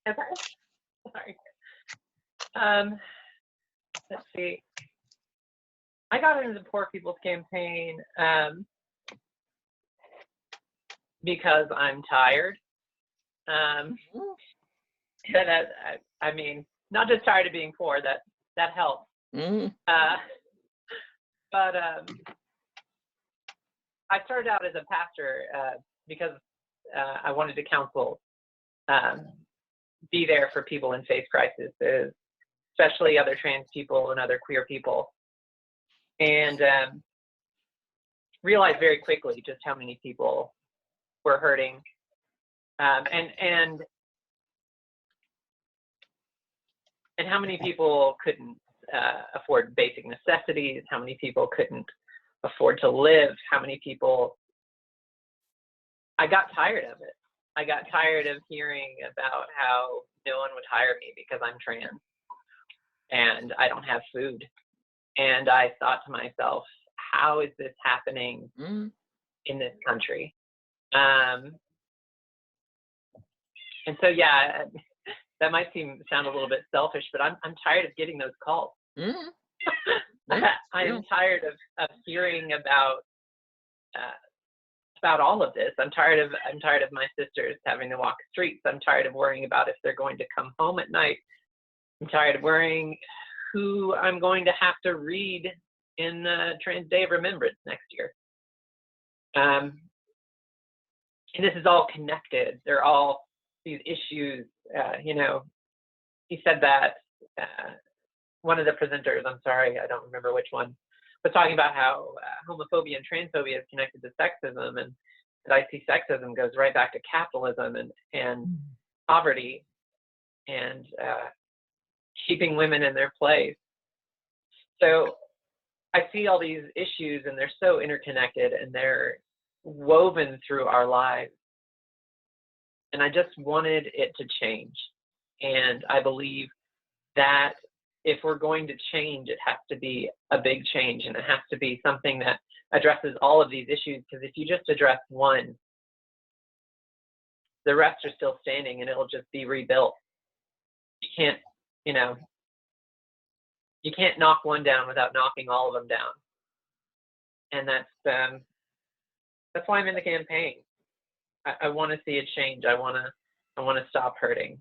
Okay. Sorry. Let's see. I got into the Poor People's Campaign because I'm tired. I mean, not just tired of being poor. That helps. But I started out as a pastor because I wanted to counsel, be there for people in faith crisis, especially other trans people and other queer people, and realized very quickly just how many people were hurting, and how many people couldn't afford basic necessities, how many people couldn't afford to live, how many people. I got tired of it. I got tired of hearing about how no one would hire me because I'm trans and I don't have food. And I thought to myself, how is this happening in this country? And so, yeah, that might sound a little bit selfish, but I'm tired of getting those calls. I am tired of hearing about all of this. I'm tired of my sisters having to walk streets. I'm tired of worrying about if they're going to come home at night. I'm tired of worrying who I'm going to have to read in the Trans Day of Remembrance next year. And this is all connected. They're all these issues. He said that one of the presenters, I'm sorry, I don't remember which one, was talking about how homophobia and transphobia is connected to sexism, and that I see sexism goes right back to capitalism and poverty and keeping women in their place. So I see all these issues, and they're so interconnected, and they're woven through our lives. And I just wanted it to change. And I believe that if we're going to change, it has to be a big change, and it has to be something that addresses all of these issues, because if you just address one, the rest are still standing and it'll just be rebuilt. You can't, you can't knock one down without knocking all of them down. And that's why I'm in the campaign. I want to see a change. I want to stop hurting.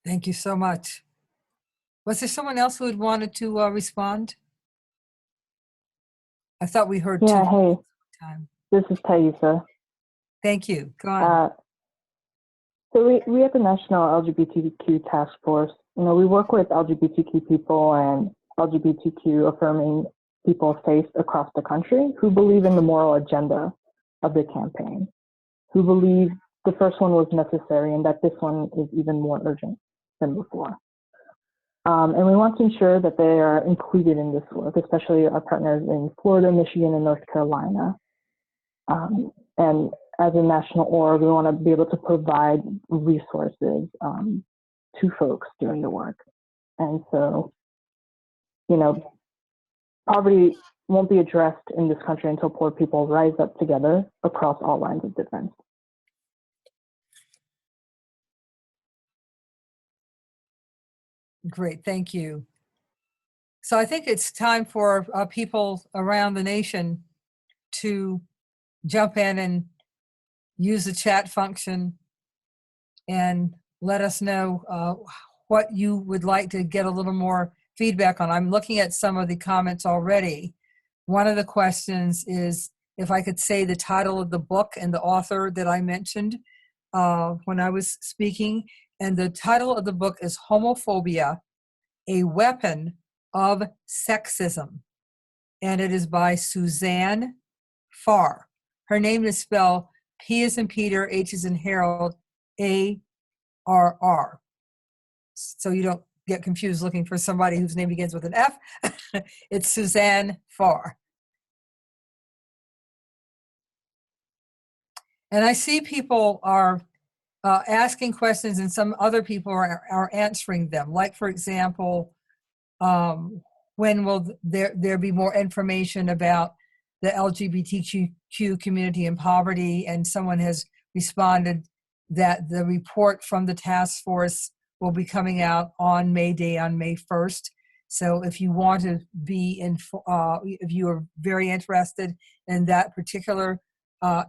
Thank you so much. Was there someone else who had wanted to respond? I thought we heard Yeah, hey, time. this is Thaisa. Thank you. Go on. So we at the National LGBTQ Task Force, we work with LGBTQ people and LGBTQ affirming people of faith across the country who believe in the moral agenda of the campaign, who believe the first one was necessary and that this one is even more urgent than before. And we want to ensure that they are included in this work, especially our partners in Florida, Michigan, and North Carolina. And as a national org, we want to be able to provide resources to folks doing the work. And so, poverty won't be addressed in this country until poor people rise up together across all lines of defense. Great, thank you. So I think it's time for people around the nation to jump in and use the chat function and let us know what you would like to get a little more feedback on. I'm looking at some of the comments already. One of the questions is if I could say the title of the book and the author that I mentioned when I was speaking. And the title of the book is Homophobia, a Weapon of Sexism. And it is by Suzanne Farr. Her name is spelled P as in Peter, H as in Harold, A-R-R. so you don't get confused looking for somebody whose name begins with an F. It's Suzanne Farr. And I see people are asking questions and some other people are answering them. Like, for example, when will there be more information about the LGBTQ community in poverty? And someone has responded that the report from the task force will be coming out on May Day, on May 1st. So if you want to be if you are very interested in that particular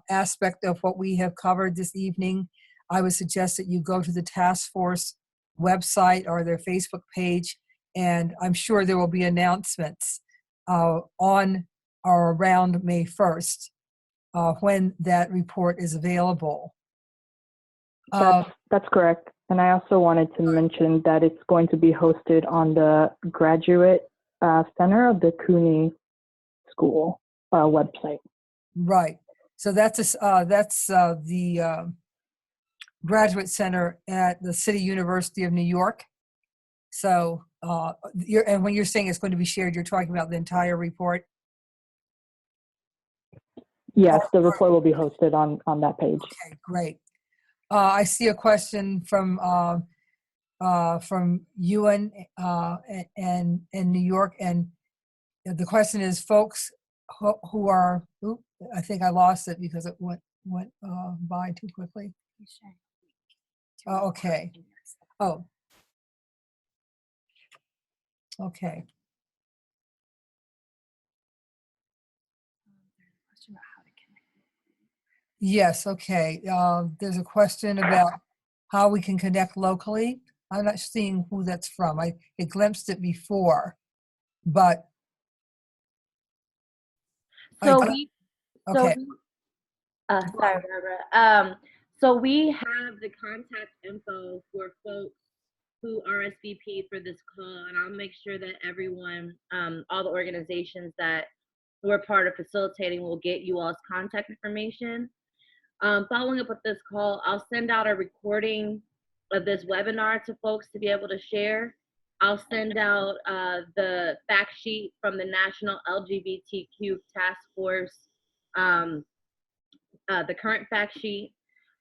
aspect of what we have covered this evening, I would suggest that you go to the task force website or their Facebook page, and I'm sure there will be announcements on or around May 1st when that report is available. That's correct. And I also wanted to mention that it's going to be hosted on the graduate center of the CUNY School website. Right. So that's the graduate center at the City University of New York. So, and when you're saying it's going to be shared, you're talking about the entire report? Yes, the report will be hosted on that page. Okay, great. I see a question from Ewan and in New York, and the question is, folks who are, I think I lost it because it went by too quickly. Okay. Oh. Okay. Yes, okay. There's a question about how we can connect locally. I'm not seeing who that's from. I glimpsed it before, but sorry, okay. Barbara. So we have the contact info for folks who RSVP for this call, and I'll make sure that everyone, all the organizations that we're part of facilitating, will get you all's contact information. Following up with this call, I'll send out a recording of this webinar to folks to be able to share. I'll send out the fact sheet from the National LGBTQ Task Force, the current fact sheet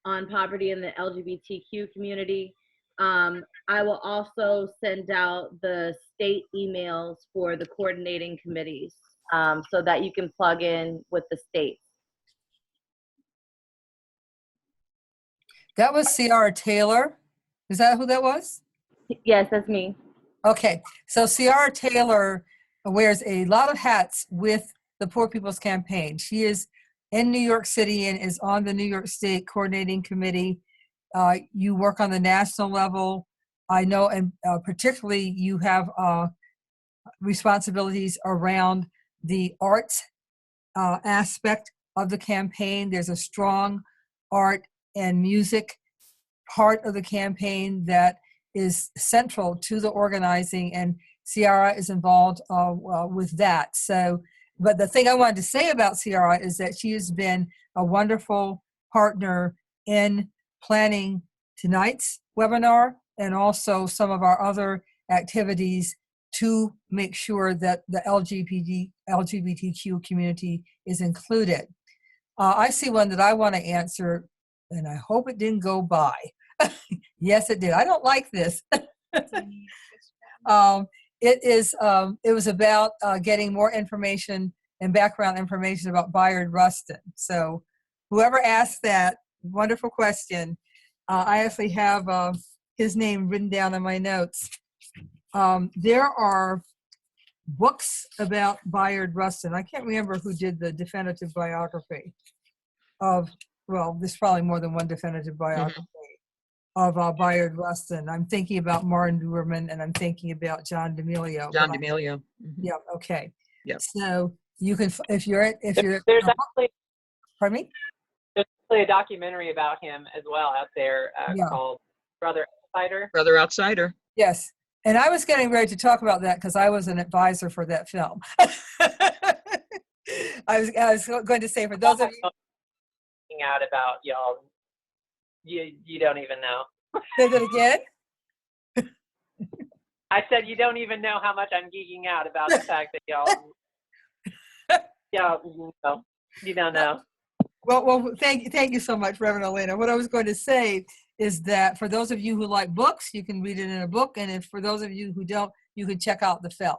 on poverty in the LGBTQ community. I will also send out the state emails for the coordinating committees so that you can plug in with the states. That was Ciara Taylor. Is that who that was? Yes, that's me. Okay, so Ciara Taylor wears a lot of hats with the Poor People's Campaign. She is in New York City and is on the New York State Coordinating Committee. You work on the national level. I know, and particularly you have responsibilities around the arts aspect of the campaign. There's a strong art and music part of the campaign that is central to the organizing, and Ciara is involved with that. So, but the thing I wanted to say about Ciara is that she has been a wonderful partner in planning tonight's webinar and also some of our other activities to make sure that the LGBTQ community is included. I see one that I want to answer, and I hope it didn't go by. Yes, it did. I don't like this. It was about getting more information and background information about Bayard Rustin. So whoever asked that wonderful question, I actually have his name written down in my notes. There are books about Bayard Rustin. I can't remember who did the definitive biography of, well, there's probably more than one definitive biography of Bayard Rustin. I'm thinking about Martin Duerman, and I'm thinking about John D'Amelio. Yeah, okay. Yep. So you can, if you're there's actually, pardon me? There's actually a documentary about him as well out there called Brother Outsider. Brother Outsider. Yes. And I was getting ready to talk about that because I was an advisor for that film. I was going to say, for those of you out about y'all, you don't even know. say that again. I said you don't even know how much I'm geeking out about the fact that y'all, you don't know. Well, thank you so much, Reverend Elena. What I was going to say is that for those of you who like books, you can read it in a book, and if for those of you who don't, you can check out the film.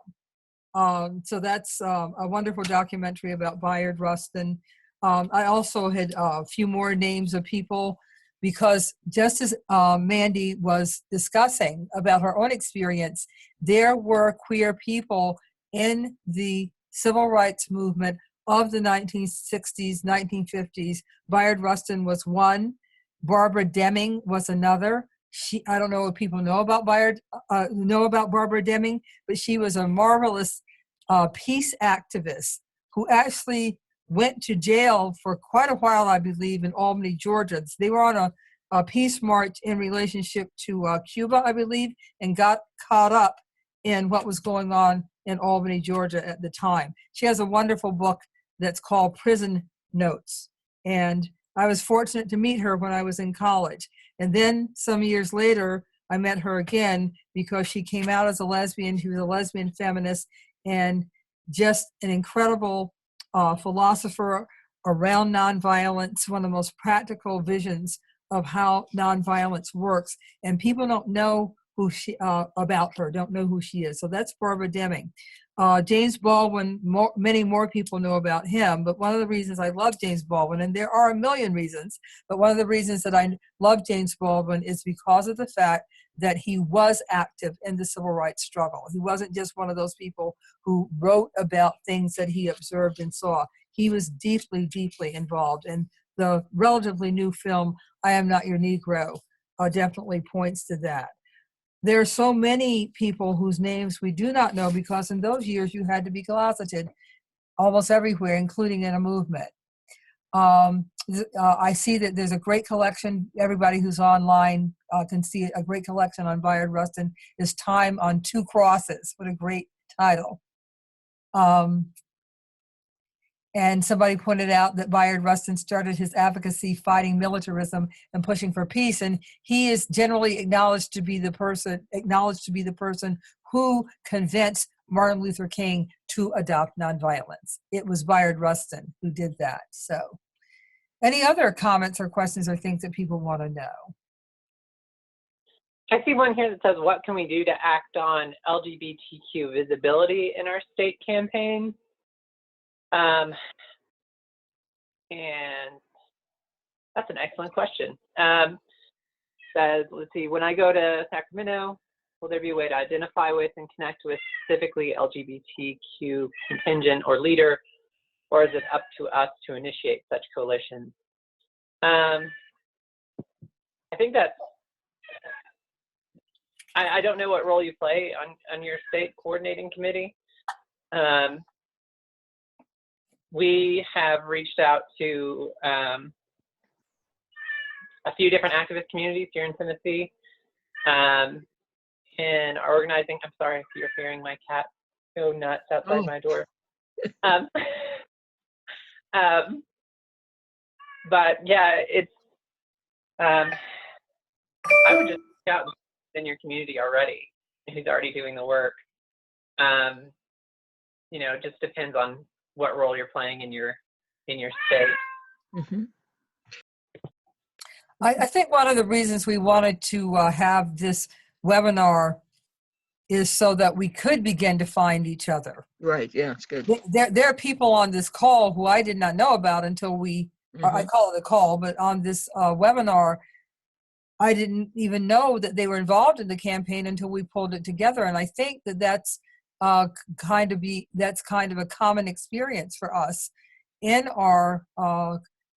So that's a wonderful documentary about Bayard Rustin. I also had a few more names of people, because just as Mandy was discussing about her own experience, there were queer people in the civil rights movement of the 1960s, 1950s. Bayard Rustin was one. Barbara Deming was another. I don't know if people know about Barbara Deming, but she was a marvelous peace activist who actually went to jail for quite a while, I believe, in Albany, Georgia. They were on a peace march in relationship to Cuba, I believe, and got caught up in what was going on in Albany, Georgia at the time. She has a wonderful book that's called Prison Notes. And I was fortunate to meet her when I was in college. And then some years later, I met her again because she came out as a lesbian. She was a lesbian feminist and just an incredible philosopher around nonviolence, one of the most practical visions of how nonviolence works. And people don't know who about her, don't know who she is. So that's Barbara Deming. James Baldwin, many more people know about him, but one of the reasons I love James Baldwin, and there are a million reasons, but one of the reasons that I love James Baldwin is because of the fact that he was active in the civil rights struggle. He wasn't just one of those people who wrote about things that he observed and saw. He was deeply, deeply involved. And the relatively new film, I Am Not Your Negro, definitely points to that. There are so many people whose names we do not know because in those years you had to be closeted almost everywhere, including in a movement. I see that there's a great collection. Everybody who's online can see a great collection on Bayard Rustin. Is Time on Two Crosses. What a great title. And somebody pointed out that Bayard Rustin started his advocacy fighting militarism and pushing for peace. And he is generally acknowledged to be the person who convinced Martin Luther King to adopt nonviolence. It was Bayard Rustin who did that. So any other comments or questions or things that people want to know? I see one here that says, what can we do to act on LGBTQ visibility in our state campaign? And that's an excellent question. Says, let's see, when I go to Sacramento, will there be a way to identify with and connect with specifically LGBTQ contingent or leader, or is it up to us to initiate such coalitions? I think that's, I don't know what role you play on your state coordinating committee. We have reached out to a few different activist communities here in Tennessee and are organizing. I'm sorry if you're hearing my cat go nuts outside my door. But yeah, it's, I would just reach out in your community already, who's already doing the work. You know, it just depends on what role you're playing in your state. Mm-hmm. I think one of the reasons we wanted to have this webinar is so that we could begin to find each other. Right, yeah, it's good. There are people on this call who I did not know about until we, I call it a call, but on this webinar, I didn't even know that they were involved in the campaign until we pulled it together. And I think that that's kind of a common experience for us in our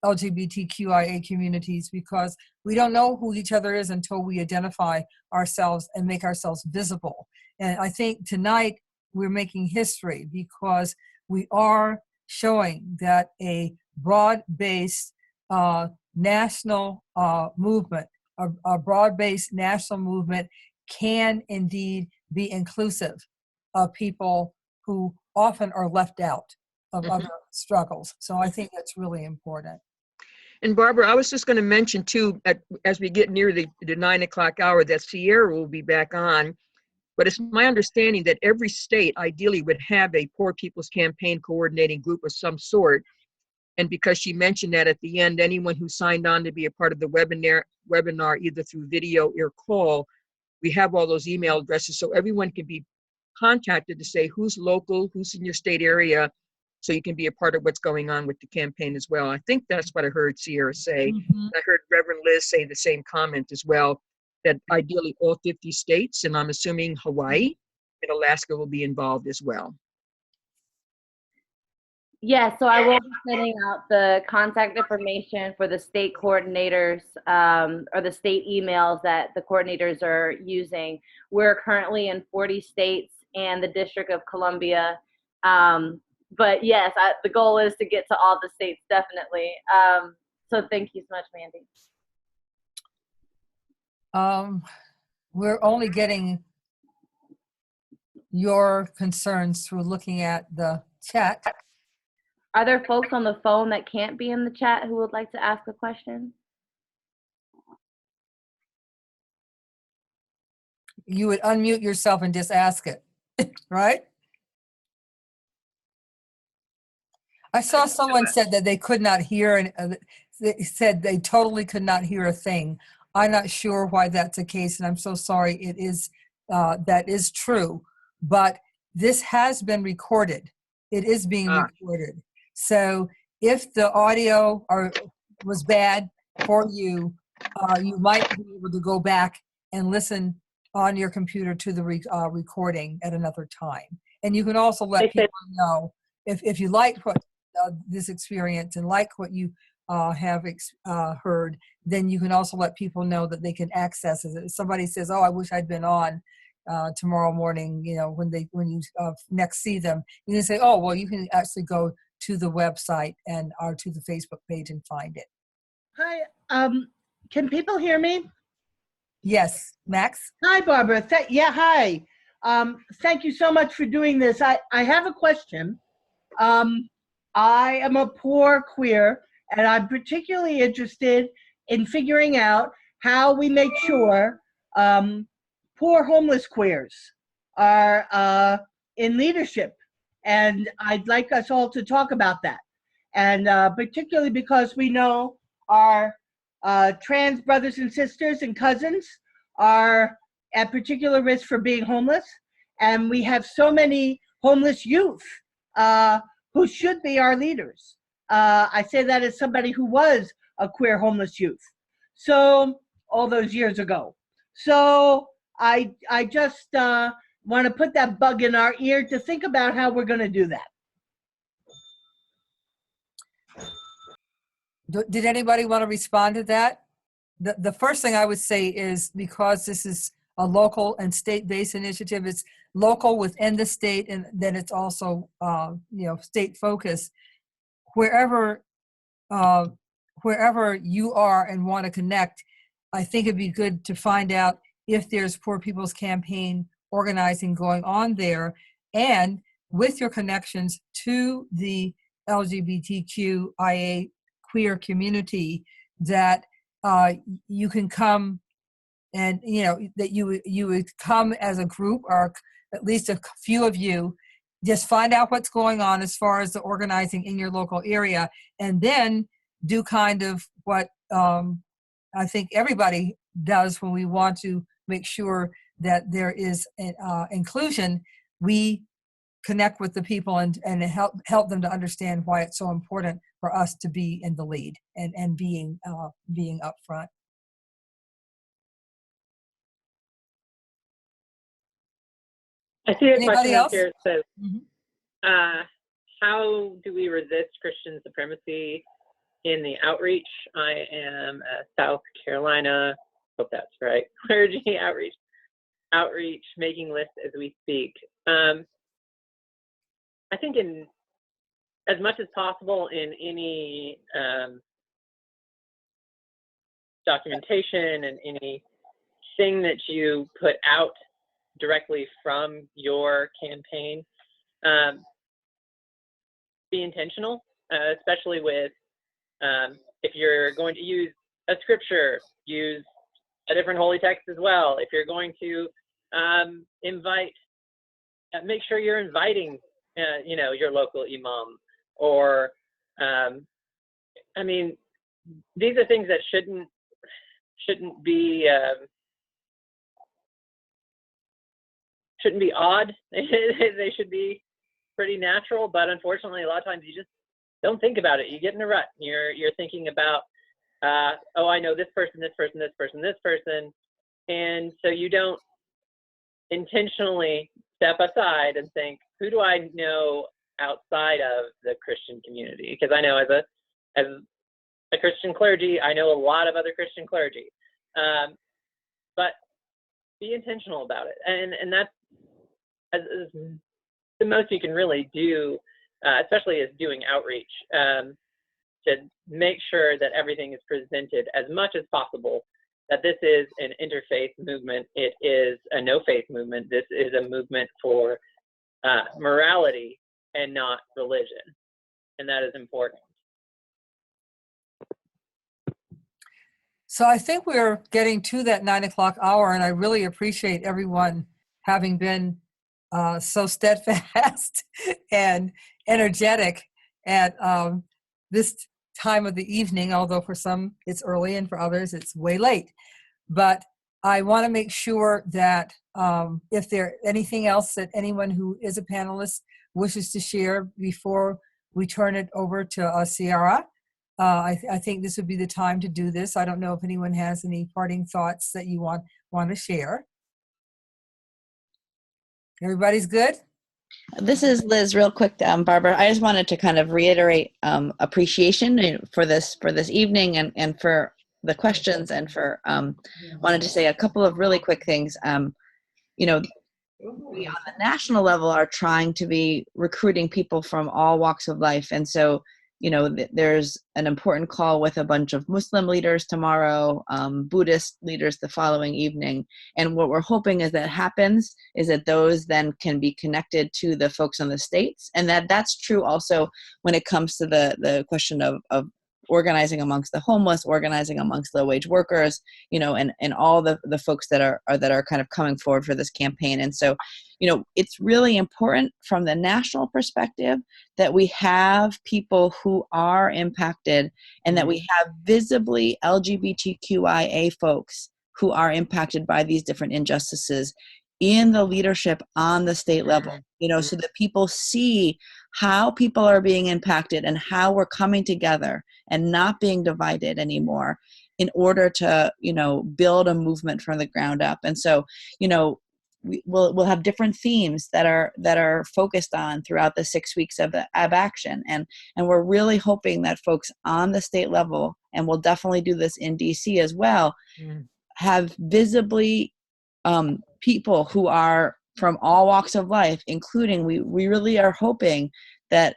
LGBTQIA communities, because we don't know who each other is until we identify ourselves and make ourselves visible. And I think tonight we're making history because we are showing that a broad-based national movement, a broad-based national movement can indeed be inclusive of people who often are left out of other struggles. So I think that's really important. And Barbara, I was just going to mention too, as we get near the 9 o'clock hour, that Sierra will be back on. But it's my understanding that every state ideally would have a Poor People's Campaign coordinating group of some sort. And because she mentioned that at the end, anyone who signed on to be a part of the webinar either through video or call, we have all those email addresses so everyone can be contacted to say who's local, who's in your state area, so you can be a part of what's going on with the campaign as well. I think that's what I heard Sierra say. I heard Reverend Liz say the same comment as well, that ideally all 50 states, and I'm assuming Hawaii and Alaska will be involved as well. Yeah, so I will be sending out the contact information for the state coordinators or the state emails that the coordinators are using. We're currently in 40 states and the District of Columbia. But yes, the goal is to get to all the states, definitely. So thank you so much, Mandy. We're only getting your concerns through looking at the chat. Are there folks on the phone that can't be in the chat who would like to ask a question? You would unmute yourself and just ask it, right? I saw someone said that they could not hear, and they said they totally could not hear a thing. I'm not sure why that's the case, and I'm so sorry. It is that is true, but this has been recorded. It is being recorded. So if the audio was bad for you, you might be able to go back and listen on your computer to the recording at another time. And you can also let people know if you like what this experience and like what you have heard, then you can also let people know that they can access it. If somebody says, "Oh, I wish I'd been on tomorrow morning," you know, when you next see them, you can say, "Oh, well, you can actually go to the website and or to the Facebook page and find it." Hi, can people hear me? Yes, Max? Hi, Barbara. Yeah, hi. Thank you so much for doing this. I have a question. I am a poor queer, and I'm particularly interested in figuring out how we make sure poor homeless queers are in leadership. And I'd like us all to talk about that. And particularly because we know our trans brothers and sisters and cousins are at particular risk for being homeless. And we have so many homeless youth who should be our leaders. I say that as somebody who was a queer homeless youth, so all those years ago. So I just want to put that bug in our ear to think about how we're going to do that. Did anybody want to respond to that? The first thing I would say is, because this is a local and state-based initiative, it's local within the state, and then it's also state focused. Wherever you are and want to connect, I think it'd be good to find out if there's Poor People's Campaign organizing going on there, and with your connections to the LGBTQIA queer community, that you can come and that you would come as a group, or at least a few of you, just find out what's going on as far as the organizing in your local area, and then do kind of what I think everybody does when we want to make sure that there is inclusion. We connect with the people and help them to understand why it's so important for us to be in the lead and being up front. I see a Anybody question else? up here that says, how do we resist Christian supremacy in the outreach? I am a South Carolina, hope that's right, clergy outreach, making lists as we speak. I think in as much as possible in any documentation and anything that you put out directly from your campaign, be intentional, especially with if you're going to use a scripture, use a different holy text as well. If you're going to make sure you're inviting, your local imam, or, I mean, these are things that shouldn't be odd. They should be pretty natural, but unfortunately, a lot of times you just don't think about it. You get in a rut. You're thinking about, oh, I know this person, this person, this person, this person, and so you don't intentionally step aside and think, who do I know outside of the Christian community? Because I know as a Christian clergy, I know a lot of other Christian clergy, but be intentional about it, and that's as the most you can really do, especially as doing outreach, to make sure that everything is presented as much as possible, that this is an interfaith movement. It is a no-faith movement. This is a movement for morality and not religion, and that is important. So I think we're getting to that 9 o'clock hour, and I really appreciate everyone having been so steadfast and energetic at this time of the evening, although for some it's early and for others it's way late. But I want to make sure that if there's anything else that anyone who is a panelist wishes to share before we turn it over to Ciara, I think this would be the time to do this. I don't know if anyone has any parting thoughts that you want to share. Everybody's good? This is Liz, real quick, Barbara. I just wanted to kind of reiterate appreciation for this evening and for the questions, and for wanted to say a couple of really quick things. We on the national level are trying to be recruiting people from all walks of life, and so there's an important call with a bunch of Muslim leaders tomorrow, Buddhist leaders the following evening. And what we're hoping is that happens is that those then can be connected to the folks in the States. And that's true also when it comes to the question of organizing amongst the homeless, organizing amongst low-wage workers, and all the folks that are kind of coming forward for this campaign. And so, it's really important from the national perspective that we have people who are impacted, and that we have visibly LGBTQIA folks who are impacted by these different injustices in the leadership on the state level, so that people see how people are being impacted and how we're coming together and not being divided anymore in order to, build a movement from the ground up. And so, we'll have different themes that are focused on throughout the 6 weeks of action. And we're really hoping that folks on the state level, and we'll definitely do this in DC as well, have visibly people who are from all walks of life, including we really are hoping that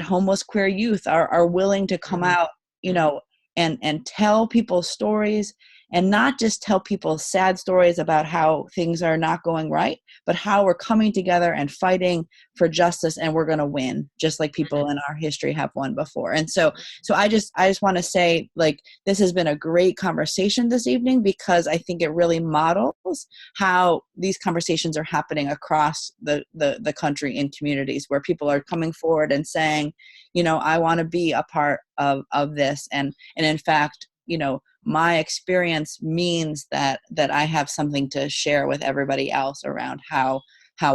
homeless queer youth are willing to come out, and tell people's stories, and not just tell people sad stories about how things are not going right, but how we're coming together and fighting for justice, and we're going to win, just like people in our history have won before. And so I just want to say, this has been a great conversation this evening, because I think it really models how these conversations are happening across the country in communities where people are coming forward and saying, I want to be a part of this. And in fact, my experience means that I have something to share with everybody else around how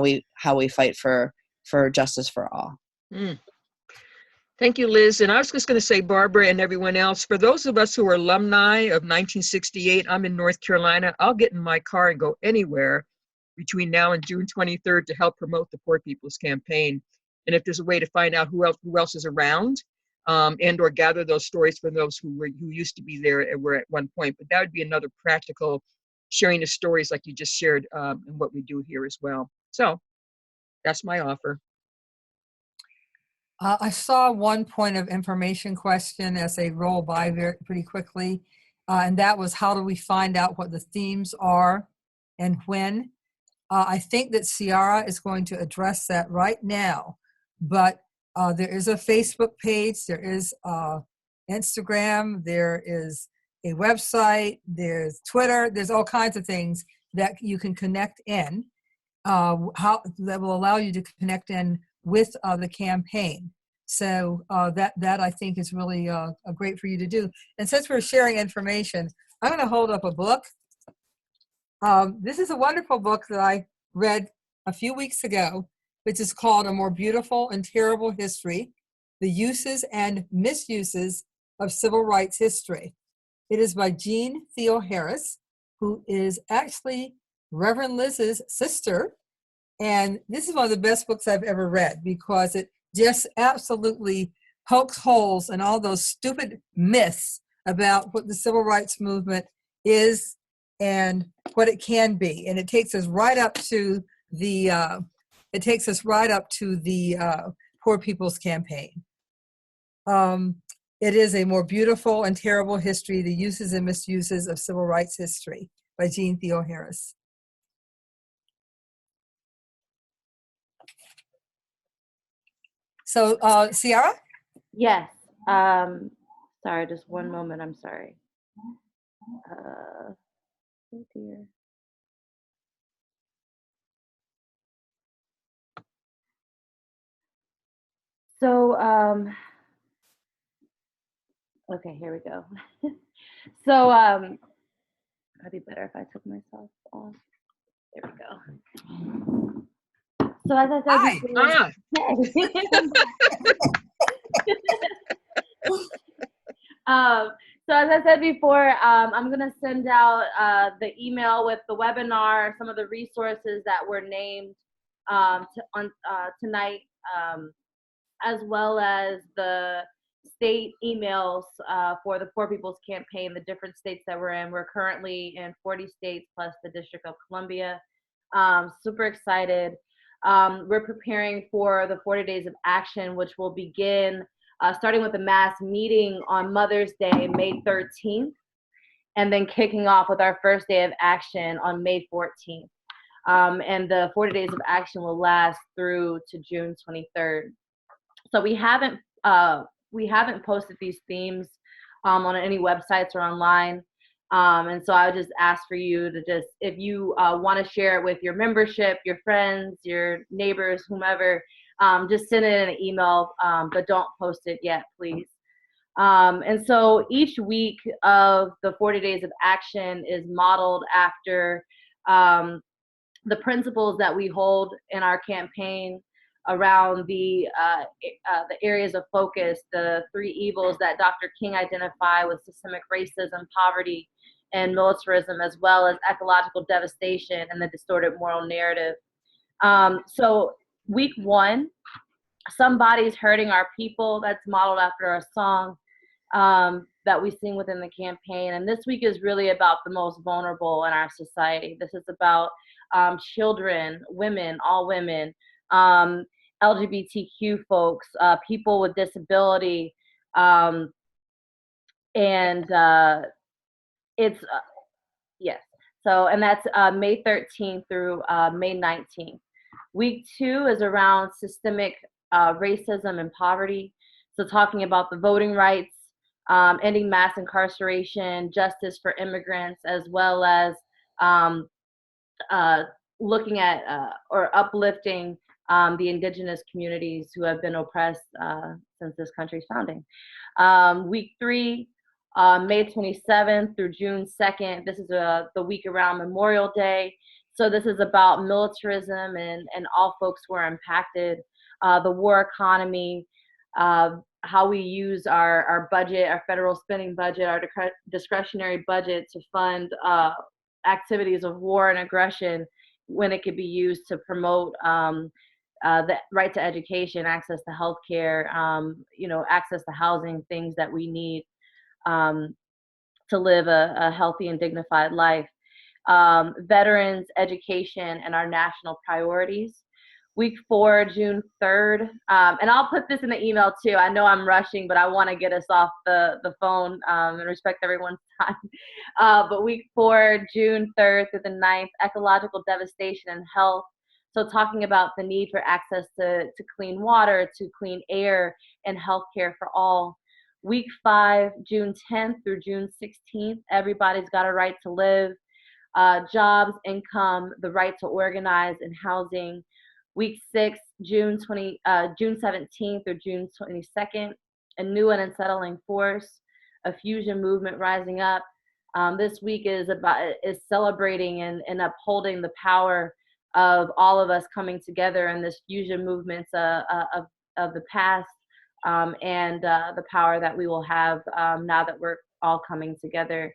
we fight for justice for all. Thank you, Liz. And I was just going to say, Barbara and everyone else, for those of us who are alumni of 1968, I'm in North Carolina. I'll get in my car and go anywhere between now and June 23rd to help promote the Poor People's Campaign. And if there's a way to find out who else is around, and or gather those stories from those who used to be there and were at one point. But that would be another practical sharing of stories like you just shared, and what we do here as well. So that's my offer. I saw one point of information question as they roll by pretty quickly, and that was, how do we find out what the themes are and when? I think that Ciara is going to address that right now, but there is a Facebook page, there is Instagram, there is a website, there's Twitter, there's all kinds of things that you can connect in, how that will allow you to connect in with the campaign. So that I think is really great for you to do. And since we're sharing information, I'm going to hold up a book. This is a wonderful book that I read a few weeks ago, which is called A More Beautiful and Terrible History: The Uses and Misuses of Civil Rights History. It is by Jean Theo Harris, who is actually Reverend Liz's sister. And this is one of the best books I've ever read, because it just absolutely pokes holes in all those stupid myths about what the civil rights movement is and what it can be. And it takes us right up to the Poor People's Campaign. It is A More Beautiful and Terrible History: The Uses and Misuses of Civil Rights History by Jean Theo Harris. So, Ciara? Yes. Sorry, just one moment. I'm sorry. Oh dear. So, okay, here we go. So, it'd be better if I took myself off. There we go. So as I said before, so as I said before, I'm gonna send out the email with the webinar, some of the resources that were named tonight, as well as the state emails for the Poor People's Campaign, the different states that we're in. We're currently in 40 states plus the District of Columbia. Super excited. We're preparing for the 40 Days of Action, which will begin starting with a mass meeting on Mother's Day, May 13th, and then kicking off with our first day of action on May 14th. And the 40 Days of Action will last through to June 23rd. So we haven't posted these themes on any websites or online. And so I would just ask for you to just, if you want to share it with your membership, your friends, your neighbors, whomever, just send it in an email, but don't post it yet, please. And so each week of the 40 Days of Action is modeled after the principles that we hold in our campaign around the areas of focus, the three evils that Dr. King identified with systemic racism, poverty, and militarism, as well as ecological devastation and the distorted moral narrative. So week one, Somebody's Hurting Our People, that's modeled after a song that we sing within the campaign. And this week is really about the most vulnerable in our society. This is about children, women, all women, LGBTQ folks, people with disability, and it's yes. So, and that's May 13th through May 19th. Week two is around systemic racism and poverty. So talking about the voting rights, ending mass incarceration, justice for immigrants, as well as looking at or uplifting the indigenous communities who have been oppressed since this country's founding. Week three, May 27th through June 2nd. This is the week around Memorial Day. So this is about militarism and all folks who are impacted, the war economy, how we use our budget, our federal spending budget, our discretionary budget to fund activities of war and aggression when it could be used to promote the right to education, access to healthcare, access to housing, things that we need to live a healthy and dignified life. Veterans, education, and our national priorities. Week four, June 3rd, and I'll put this in the email too. I know I'm rushing, but I want to get us off the phone and respect everyone's time. But week four, June 3rd through the 9th, ecological devastation and health. So talking about the need for access to clean water, to clean air, and healthcare for all. Week five, June 10th through June 16th, everybody's got a right to live. jobs, income, the right to organize, and housing. Week 6, June 17th or June 22nd, a new and unsettling force, a fusion movement rising up. This week is celebrating and upholding the power of all of us coming together in this fusion movements of the past, and the power that we will have now that we're all coming together.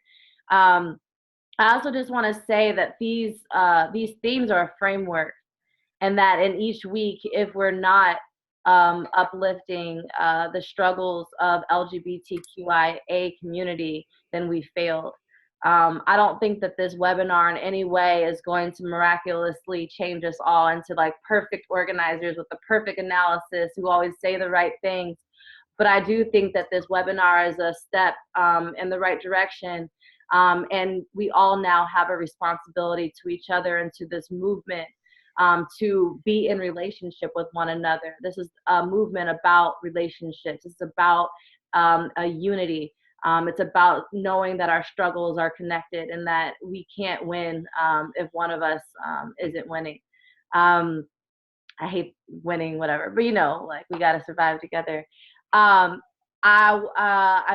I also just want to say that these themes are a framework, and that in each week, if we're not uplifting the struggles of LGBTQIA community, then we failed. I don't think that this webinar in any way is going to miraculously change us all into like perfect organizers with the perfect analysis who always say the right things. But I do think that this webinar is a step in the right direction. And we all now have a responsibility to each other and to this movement to be in relationship with one another. This is a movement about relationships. It's about a unity. It's about knowing that our struggles are connected and that we can't win if one of us isn't winning. I hate winning, whatever, but you know, like we got to survive together. I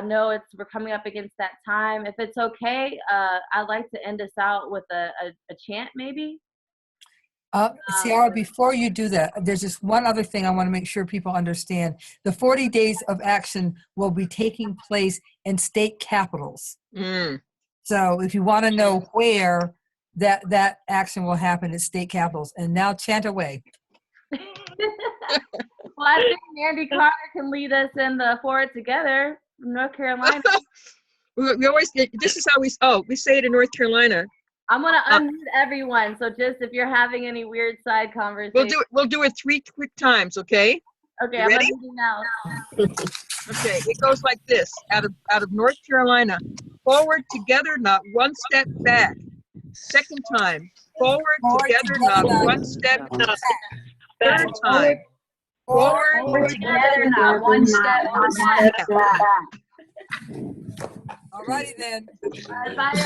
know we're coming up against that time. If it's okay, I'd like to end us out with a chant, maybe. Ciara, before you do that, there's just one other thing I want to make sure people understand. The 40 days of action will be taking place in state capitals. So if you want to know where that action will happen, it's state capitals. And now chant away. Well, I think Mandy Carter can lead us in the Forward Together from North Carolina. We always get, this is how we say it in North Carolina. I'm gonna unmute everyone, so just if you're having any weird side conversation. We'll do it 3 quick times, okay? Okay, You I'm ready? unmuting now. Okay, it goes like this. Out of North Carolina, forward together, not one step back. Second time, forward together, not one step back. Third time, forward together, not one step back. All righty then. Bye.